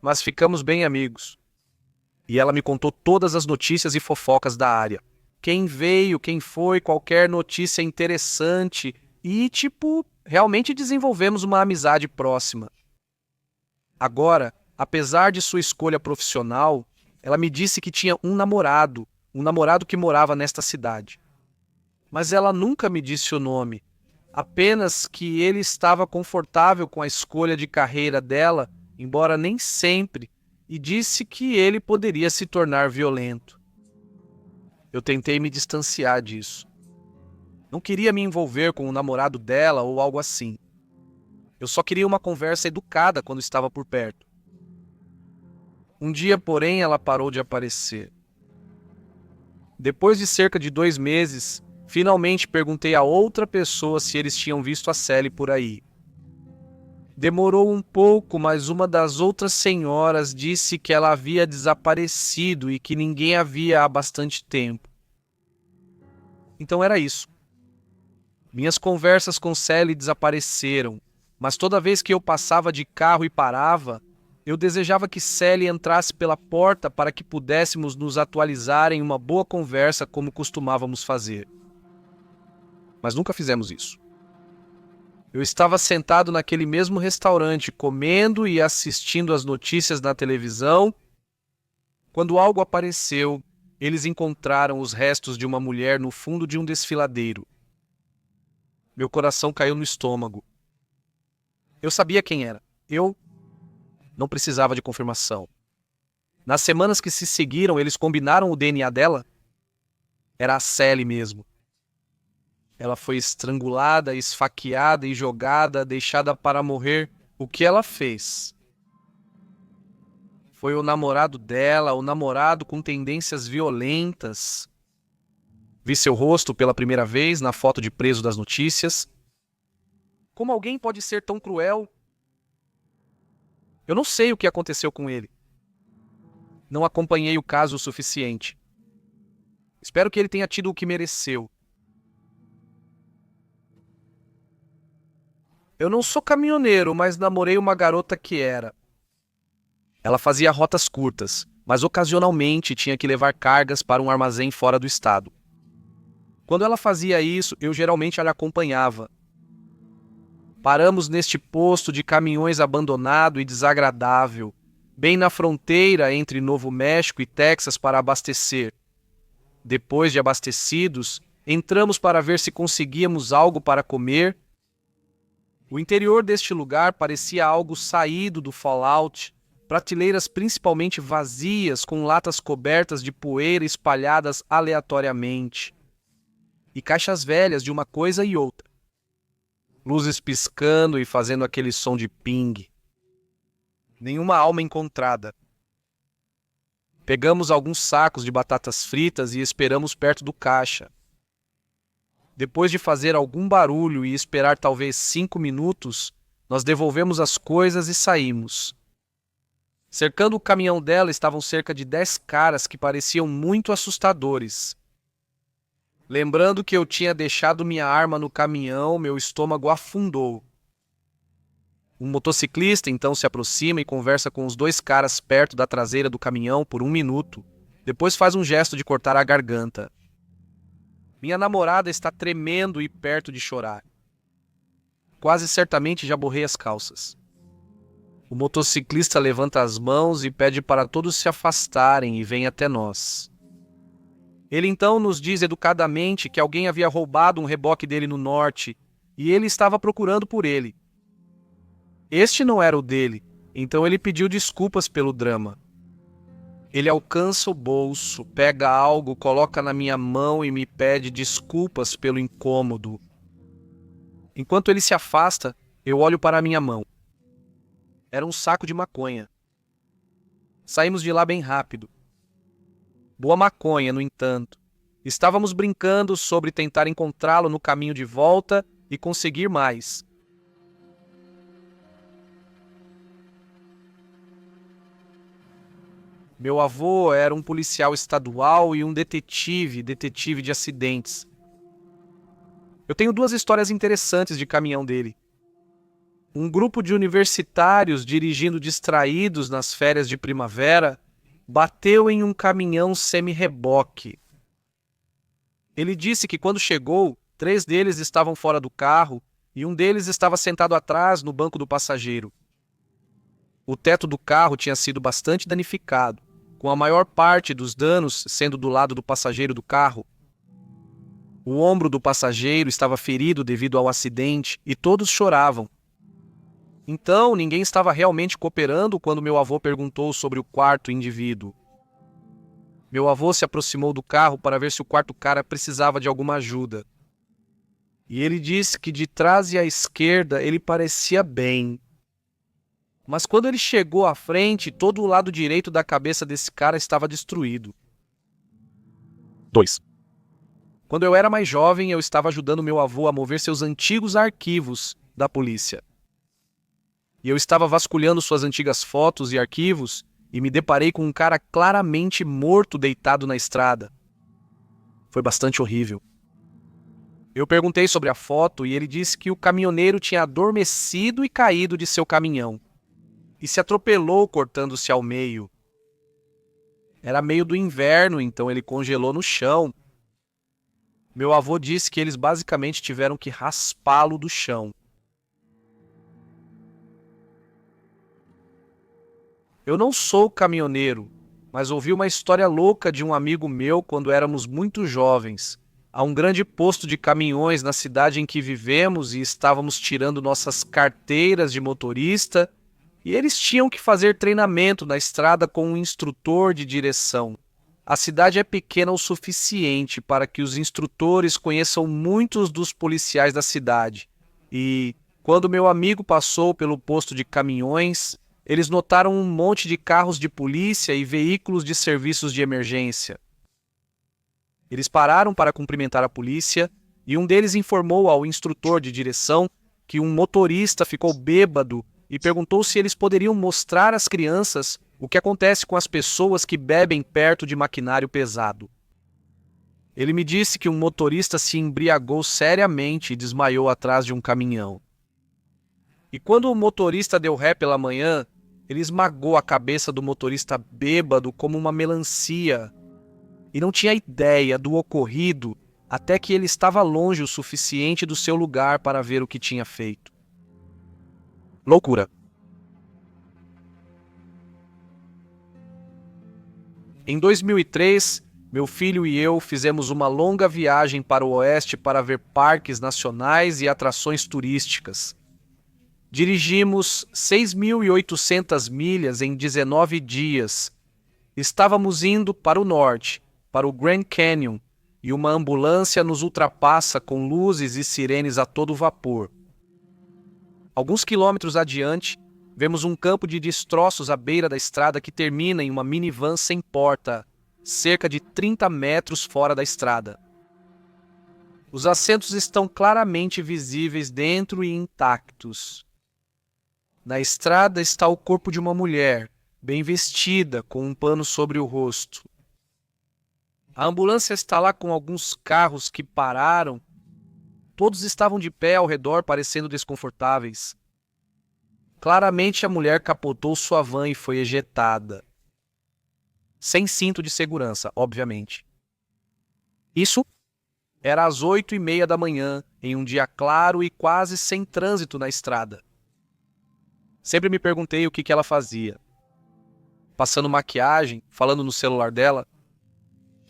Mas ficamos bem amigos. E ela me contou todas as notícias e fofocas da área. Quem veio, quem foi, qualquer notícia interessante. E, realmente desenvolvemos uma amizade próxima. Agora, apesar de sua escolha profissional, ela me disse que tinha um namorado que morava nesta cidade. Mas ela nunca me disse o nome, apenas que ele estava confortável com a escolha de carreira dela, embora nem sempre, e disse que ele poderia se tornar violento. Eu tentei me distanciar disso. Não queria me envolver com o namorado dela ou algo assim. Eu só queria uma conversa educada quando estava por perto. Um dia, porém, ela parou de aparecer. Depois de cerca de 2 meses, Finalmente perguntei a outra pessoa se eles tinham visto a Sally por aí. Demorou um pouco, mas uma das outras senhoras disse que ela havia desaparecido e que ninguém a via há bastante tempo. Então era isso. Minhas conversas com Sally desapareceram, mas toda vez que eu passava de carro e parava, eu desejava que Sally entrasse pela porta para que pudéssemos nos atualizar em uma boa conversa como costumávamos fazer. Mas nunca fizemos isso. Eu estava sentado naquele mesmo restaurante, comendo e assistindo as notícias na televisão, quando algo apareceu. Eles encontraram os restos de uma mulher no fundo de um desfiladeiro. Meu coração caiu no estômago. Eu sabia quem era. Eu não precisava de confirmação. Nas semanas que se seguiram, eles combinaram o DNA dela. Era a Sally mesmo. Ela foi estrangulada, esfaqueada e jogada, deixada para morrer. O que ela fez? Foi o namorado dela, o namorado com tendências violentas. Vi seu rosto pela primeira vez na foto de preso das notícias. Como alguém pode ser tão cruel? Eu não sei o que aconteceu com ele. Não acompanhei o caso o suficiente. Espero que ele tenha tido o que mereceu. Eu não sou caminhoneiro, mas namorei uma garota que era. Ela fazia rotas curtas, mas ocasionalmente tinha que levar cargas para um armazém fora do estado. Quando ela fazia isso, eu geralmente a acompanhava. Paramos neste posto de caminhões abandonado e desagradável, bem na fronteira entre Novo México e Texas para abastecer. Depois de abastecidos, entramos para ver se conseguíamos algo para comer. O interior deste lugar parecia algo saído do Fallout, prateleiras principalmente vazias com latas cobertas de poeira espalhadas aleatoriamente, e caixas velhas de uma coisa e outra. Luzes piscando e fazendo aquele som de ping. Nenhuma alma encontrada. Pegamos alguns sacos de batatas fritas e esperamos perto do caixa. Depois de fazer algum barulho e esperar talvez 5 minutos, nós devolvemos as coisas e saímos. Cercando o caminhão dela estavam cerca de 10 caras que pareciam muito assustadores. Lembrando que eu tinha deixado minha arma no caminhão, meu estômago afundou. Um motociclista então se aproxima e conversa com os 2 caras perto da traseira do caminhão por 1 minuto. Depois faz um gesto de cortar a garganta. Minha namorada está tremendo e perto de chorar. Quase certamente já borrei as calças. O motociclista levanta as mãos e pede para todos se afastarem e vem até nós. Ele então nos diz educadamente que alguém havia roubado um reboque dele no norte e ele estava procurando por ele. Este não era o dele, então ele pediu desculpas pelo drama. Ele alcança o bolso, pega algo, coloca na minha mão e me pede desculpas pelo incômodo. Enquanto ele se afasta, eu olho para a minha mão. Era um saco de maconha. Saímos de lá bem rápido. Boa maconha, no entanto. Estávamos brincando sobre tentar encontrá-lo no caminho de volta e conseguir mais. Meu avô era um policial estadual e um detetive de acidentes. Eu tenho 2 histórias interessantes de caminhão dele. Um grupo de universitários dirigindo distraídos nas férias de primavera bateu em um caminhão semi-reboque. Ele disse que quando chegou, 3 deles estavam fora do carro e um deles estava sentado atrás no banco do passageiro. O teto do carro tinha sido bastante danificado, com a maior parte dos danos sendo do lado do passageiro do carro. O ombro do passageiro estava ferido devido ao acidente e todos choravam. Então, ninguém estava realmente cooperando quando meu avô perguntou sobre o 4º indivíduo. Meu avô se aproximou do carro para ver se o 4º cara precisava de alguma ajuda. E ele disse que de trás e à esquerda ele parecia bem. Mas quando ele chegou à frente, todo o lado direito da cabeça desse cara estava destruído. 2. Quando eu era mais jovem, eu estava ajudando meu avô a mover seus antigos arquivos da polícia. E eu estava vasculhando suas antigas fotos e arquivos e me deparei com um cara claramente morto deitado na estrada. Foi bastante horrível. Eu perguntei sobre a foto e ele disse que o caminhoneiro tinha adormecido e caído de seu caminhão e se atropelou cortando-se ao meio. Era meio do inverno, então ele congelou no chão. Meu avô disse que eles basicamente tiveram que raspá-lo do chão. Eu não sou caminhoneiro, mas ouvi uma história louca de um amigo meu quando éramos muito jovens. Há um grande posto de caminhões na cidade em que vivemos e estávamos tirando nossas carteiras de motorista e eles tinham que fazer treinamento na estrada com um instrutor de direção. A cidade é pequena o suficiente para que os instrutores conheçam muitos dos policiais da cidade. E, quando meu amigo passou pelo posto de caminhões, eles notaram um monte de carros de polícia e veículos de serviços de emergência. Eles pararam para cumprimentar a polícia e um deles informou ao instrutor de direção que um motorista ficou bêbado e perguntou se eles poderiam mostrar às crianças o que acontece com as pessoas que bebem perto de maquinário pesado. Ele me disse que um motorista se embriagou seriamente e desmaiou atrás de um caminhão. E quando o motorista deu ré pela manhã, ele esmagou a cabeça do motorista bêbado como uma melancia e não tinha ideia do ocorrido até que ele estava longe o suficiente do seu lugar para ver o que tinha feito. Loucura. Em 2003, meu filho e eu fizemos uma longa viagem para o oeste para ver parques nacionais e atrações turísticas. Dirigimos 6.800 milhas em 19 dias. Estávamos indo para o norte, para o Grand Canyon, e uma ambulância nos ultrapassa com luzes e sirenes a todo vapor. Alguns quilômetros adiante, vemos um campo de destroços à beira da estrada que termina em uma minivan sem porta, cerca de 30 metros fora da estrada. Os assentos estão claramente visíveis dentro e intactos. Na estrada está o corpo de uma mulher, bem vestida, com um pano sobre o rosto. A ambulância está lá com alguns carros que pararam. Todos estavam de pé ao redor, parecendo desconfortáveis. Claramente a mulher capotou sua van e foi ejetada. Sem cinto de segurança, obviamente. Isso era às 8h30 da manhã, em um dia claro e quase sem trânsito na estrada. Sempre me perguntei o que ela fazia. Passando maquiagem, falando no celular dela,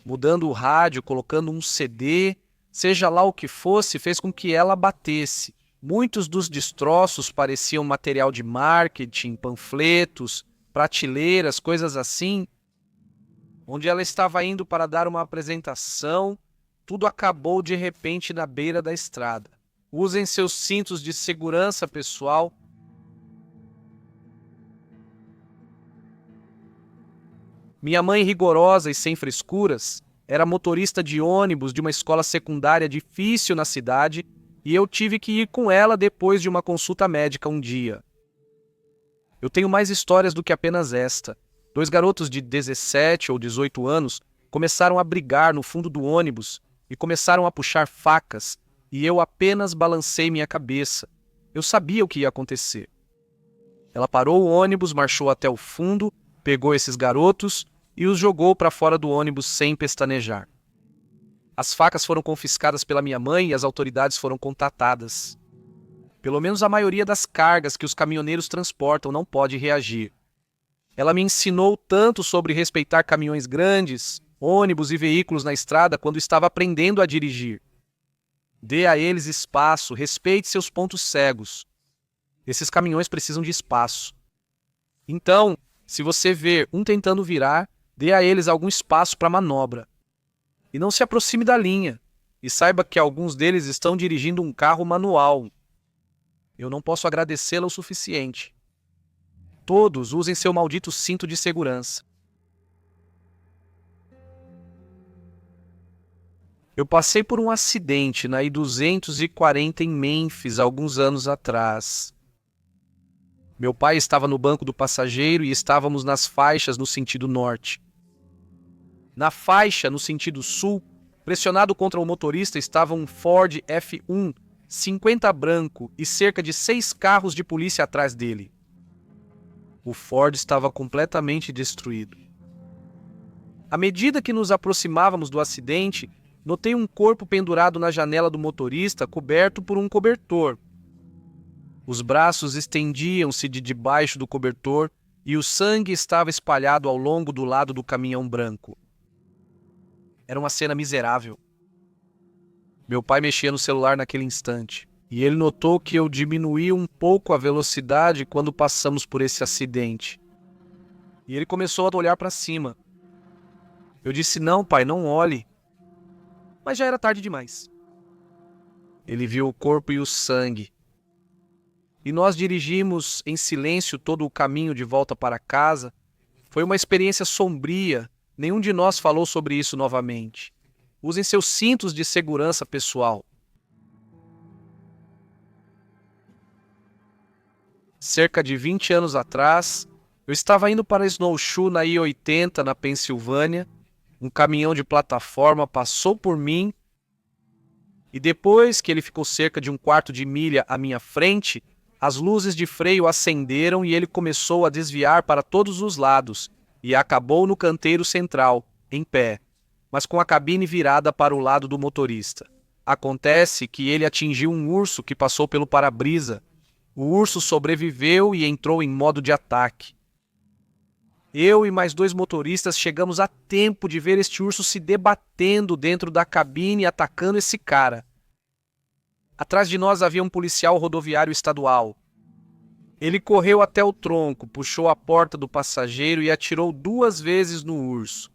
mudando o rádio, colocando um CD, seja lá o que fosse, fez com que ela batesse. Muitos dos destroços pareciam material de marketing, panfletos, prateleiras, coisas assim. Onde ela estava indo para dar uma apresentação, tudo acabou de repente na beira da estrada. Usem seus cintos de segurança, pessoal. Minha mãe, rigorosa e sem frescuras, era motorista de ônibus de uma escola secundária difícil na cidade e eu tive que ir com ela depois de uma consulta médica um dia. Eu tenho mais histórias do que apenas esta. 2 garotos de 17 ou 18 anos começaram a brigar no fundo do ônibus e começaram a puxar facas e eu apenas balancei minha cabeça. Eu sabia o que ia acontecer. Ela parou o ônibus, marchou até o fundo, pegou esses garotos e os jogou para fora do ônibus sem pestanejar. As facas foram confiscadas pela minha mãe e as autoridades foram contatadas. Pelo menos a maioria das cargas que os caminhoneiros transportam não pode reagir. Ela me ensinou tanto sobre respeitar caminhões grandes, ônibus e veículos na estrada quando estava aprendendo a dirigir. Dê a eles espaço, respeite seus pontos cegos. Esses caminhões precisam de espaço. Então, se você ver um tentando virar, dê a eles algum espaço para manobra. E não se aproxime da linha. E saiba que alguns deles estão dirigindo um carro manual. Eu não posso agradecê-la o suficiente. Todos usem seu maldito cinto de segurança. Eu passei por um acidente na I-240 em Memphis alguns anos atrás. Meu pai estava no banco do passageiro e estávamos nas faixas no sentido norte. Na faixa, no sentido sul, pressionado contra o motorista estava um Ford F1 50 branco e cerca de 6 carros de polícia atrás dele. O Ford estava completamente destruído. À medida que nos aproximávamos do acidente, notei um corpo pendurado na janela do motorista, coberto por um cobertor. Os braços estendiam-se de debaixo do cobertor e o sangue estava espalhado ao longo do lado do caminhão branco. Era uma cena miserável. Meu pai mexia no celular naquele instante, e ele notou que eu diminuí um pouco a velocidade quando passamos por esse acidente. E ele começou a olhar para cima. Eu disse: "Não, pai, não olhe." Mas já era tarde demais. Ele viu o corpo e o sangue. E nós dirigimos em silêncio todo o caminho de volta para casa. Foi uma experiência sombria. Nenhum de nós falou sobre isso novamente. Usem seus cintos de segurança pessoal. Cerca de 20 anos atrás, eu estava indo para Snowshoe na I-80, na Pensilvânia. Um caminhão de plataforma passou por mim e depois que ele ficou cerca de um quarto de milha à minha frente, as luzes de freio acenderam e ele começou a desviar para todos os lados e acabou no canteiro central, em pé, mas com a cabine virada para o lado do motorista. Acontece que ele atingiu um urso que passou pelo para-brisa. O urso sobreviveu e entrou em modo de ataque. Eu e mais 2 motoristas chegamos a tempo de ver este urso se debatendo dentro da cabine e atacando esse cara. Atrás de nós havia um policial rodoviário estadual. Ele correu até o tronco, puxou a porta do passageiro e atirou 2 vezes no urso.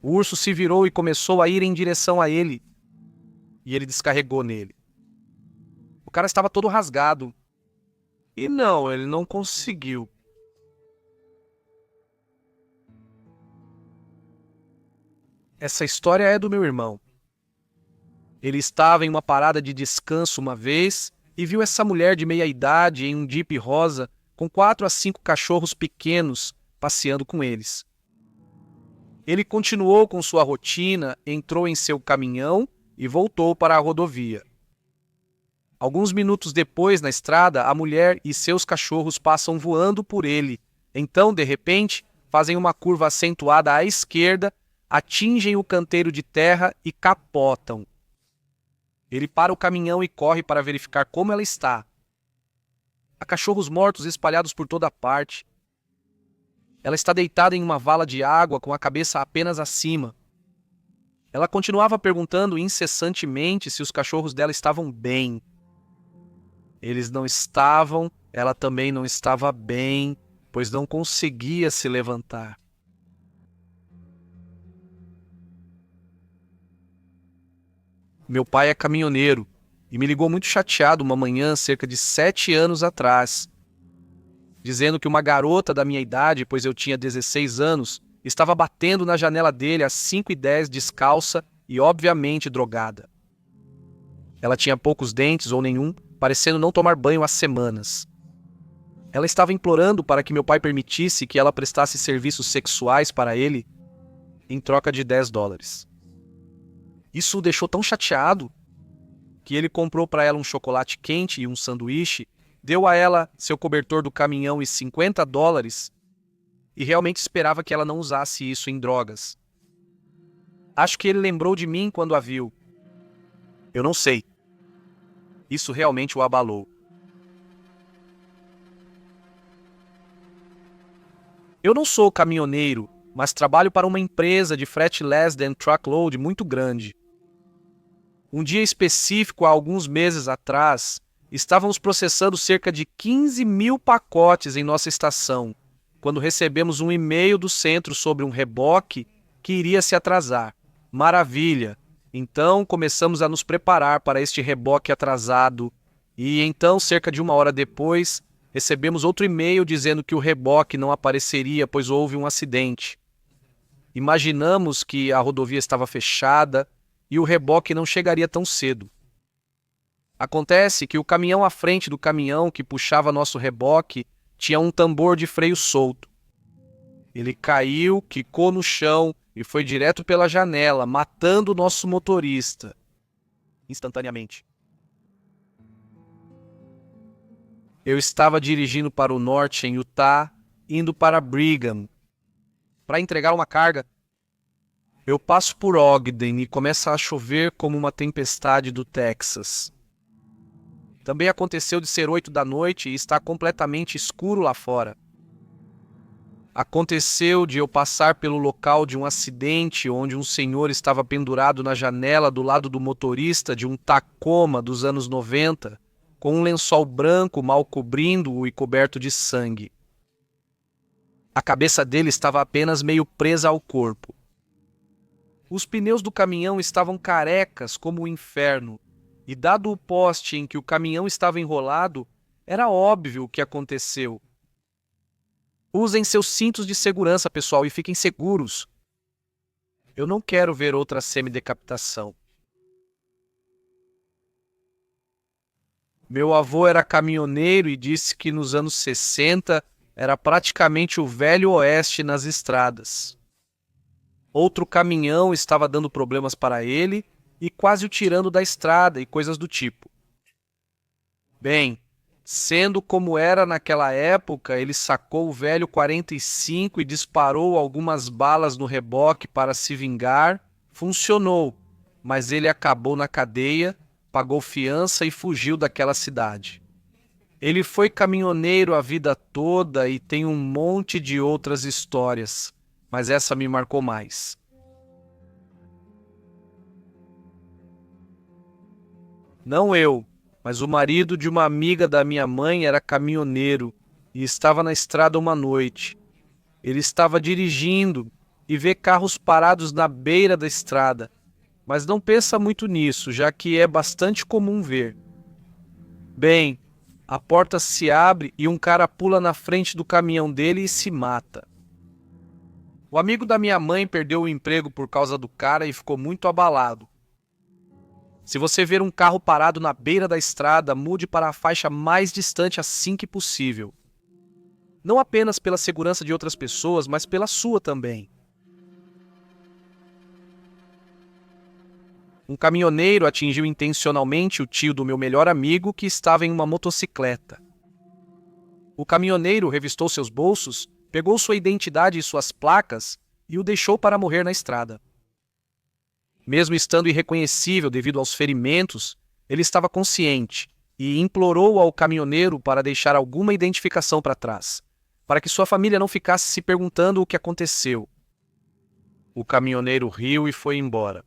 O urso se virou e começou a ir em direção a ele. E ele descarregou nele. O cara estava todo rasgado. E não, ele não conseguiu. Essa história é do meu irmão. Ele estava em uma parada de descanso uma vez e viu essa mulher de meia-idade em um Jeep rosa com 4 a 5 cachorros pequenos passeando com eles. Ele continuou com sua rotina, entrou em seu caminhão e voltou para a rodovia. Alguns minutos depois, na estrada, a mulher e seus cachorros passam voando por ele. Então, de repente, fazem uma curva acentuada à esquerda, atingem o canteiro de terra e capotam. Ele para o caminhão e corre para verificar como ela está. Há cachorros mortos espalhados por toda parte. Ela está deitada em uma vala de água com a cabeça apenas acima. Ela continuava perguntando incessantemente se os cachorros dela estavam bem. Eles não estavam, ela também não estava bem, pois não conseguia se levantar. Meu pai é caminhoneiro e me ligou muito chateado uma manhã, cerca de 7 anos atrás, dizendo que uma garota da minha idade, pois eu tinha 16 anos, estava batendo na janela dele às 5h10 descalça e obviamente drogada. Ela tinha poucos dentes ou nenhum, parecendo não tomar banho há semanas. Ela estava implorando para que meu pai permitisse que ela prestasse serviços sexuais para ele em troca de $10. Isso o deixou tão chateado que ele comprou para ela um chocolate quente e um sanduíche, deu a ela seu cobertor do caminhão e $50 e realmente esperava que ela não usasse isso em drogas. Acho que ele lembrou de mim quando a viu. Eu não sei. Isso realmente o abalou. Eu não sou caminhoneiro, mas trabalho para uma empresa de frete less than truckload muito grande. Um dia específico, há alguns meses atrás, estávamos processando cerca de 15 mil pacotes em nossa estação, quando recebemos um e-mail do centro sobre um reboque que iria se atrasar. Maravilha! Então começamos a nos preparar para este reboque atrasado e então, cerca de 1 hora depois, recebemos outro e-mail dizendo que o reboque não apareceria pois houve um acidente. Imaginamos que a rodovia estava fechada e o reboque não chegaria tão cedo. Acontece que o caminhão à frente do caminhão que puxava nosso reboque tinha um tambor de freio solto. Ele caiu, quicou no chão e foi direto pela janela, matando o nosso motorista. Instantaneamente. Eu estava dirigindo para o norte em Utah, indo para Brigham, para entregar uma carga. Eu passo por Ogden e começa a chover como uma tempestade do Texas. Também aconteceu de ser 8 da noite e estar completamente escuro lá fora. Aconteceu de eu passar pelo local de um acidente onde um senhor estava pendurado na janela do lado do motorista de um Tacoma dos anos 90, com um lençol branco mal cobrindo-o e coberto de sangue. A cabeça dele estava apenas meio presa ao corpo. Os pneus do caminhão estavam carecas como o inferno, e dado o poste em que o caminhão estava enrolado, era óbvio o que aconteceu. Usem seus cintos de segurança, pessoal, e fiquem seguros. Eu não quero ver outra semidecapitação. Meu avô era caminhoneiro e disse que nos anos 60 era praticamente o Velho Oeste nas estradas. Outro caminhão estava dando problemas para ele e quase o tirando da estrada e coisas do tipo. Bem, sendo como era naquela época, ele sacou o velho 45 e disparou algumas balas no reboque para se vingar. Funcionou, mas ele acabou na cadeia, pagou fiança e fugiu daquela cidade. Ele foi caminhoneiro a vida toda e tem um monte de outras histórias, mas essa me marcou mais. Não eu, mas o marido de uma amiga da minha mãe era caminhoneiro e estava na estrada uma noite. Ele estava dirigindo e vê carros parados na beira da estrada, mas não pensa muito nisso, já que é bastante comum ver. Bem, a porta se abre e um cara pula na frente do caminhão dele e se mata. O amigo da minha mãe perdeu o emprego por causa do cara e ficou muito abalado. Se você ver um carro parado na beira da estrada, mude para a faixa mais distante assim que possível. Não apenas pela segurança de outras pessoas, mas pela sua também. Um caminhoneiro atingiu intencionalmente o tio do meu melhor amigo que estava em uma motocicleta. O caminhoneiro revistou seus bolsos, pegou sua identidade e suas placas e o deixou para morrer na estrada. Mesmo estando irreconhecível devido aos ferimentos, ele estava consciente e implorou ao caminhoneiro para deixar alguma identificação para trás, para que sua família não ficasse se perguntando o que aconteceu. O caminhoneiro riu e foi embora.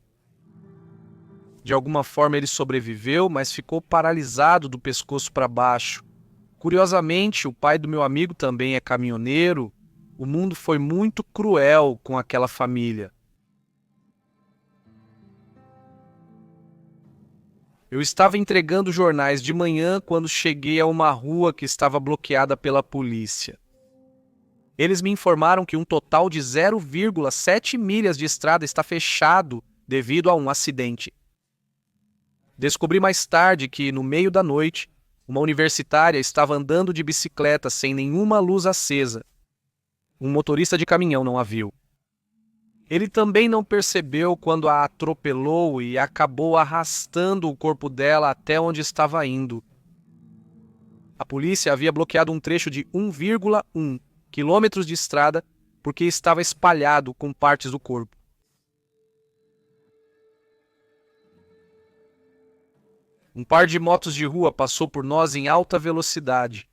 De alguma forma ele sobreviveu, mas ficou paralisado do pescoço para baixo. Curiosamente, o pai do meu amigo também é caminhoneiro. O mundo foi muito cruel com aquela família. Eu estava entregando jornais de manhã quando cheguei a uma rua que estava bloqueada pela polícia. Eles me informaram que um total de 0,7 milhas de estrada está fechado devido a um acidente. Descobri mais tarde que, no meio da noite, uma universitária estava andando de bicicleta sem nenhuma luz acesa. Um motorista de caminhão não a viu. Ele também não percebeu quando a atropelou e acabou arrastando o corpo dela até onde estava indo. A polícia havia bloqueado um trecho de 1,1 quilômetros de estrada porque estava espalhado com partes do corpo. Um par de motos de rua passou por nós em alta velocidade.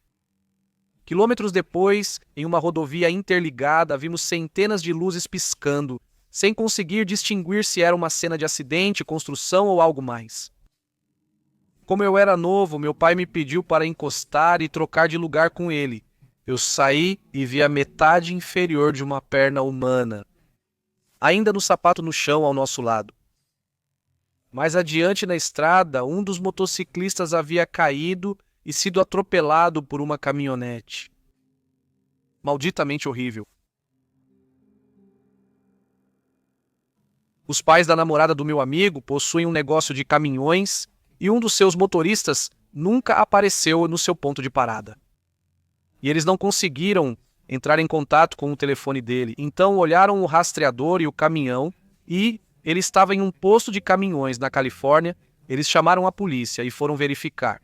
Quilômetros depois, em uma rodovia interligada, vimos centenas de luzes piscando, sem conseguir distinguir se era uma cena de acidente, construção ou algo mais. Como eu era novo, meu pai me pediu para encostar e trocar de lugar com ele. Eu saí e vi a metade inferior de uma perna humana, ainda no sapato no chão ao nosso lado. Mais adiante na estrada, um dos motociclistas havia caído e sido atropelado por uma caminhonete. Malditamente horrível. Os pais da namorada do meu amigo possuem um negócio de caminhões e um dos seus motoristas nunca apareceu no seu ponto de parada. E eles não conseguiram entrar em contato com o telefone dele. Então olharam o rastreador e o caminhão e ele estava em um posto de caminhões na Califórnia. Eles chamaram a polícia e foram verificar.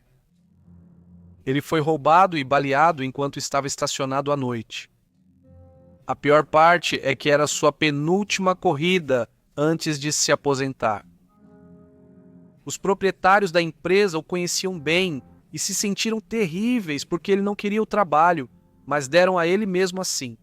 Ele foi roubado e baleado enquanto estava estacionado à noite. A pior parte é que era sua penúltima corrida antes de se aposentar. Os proprietários da empresa o conheciam bem e se sentiram terríveis porque ele não queria o trabalho, mas deram a ele mesmo assim.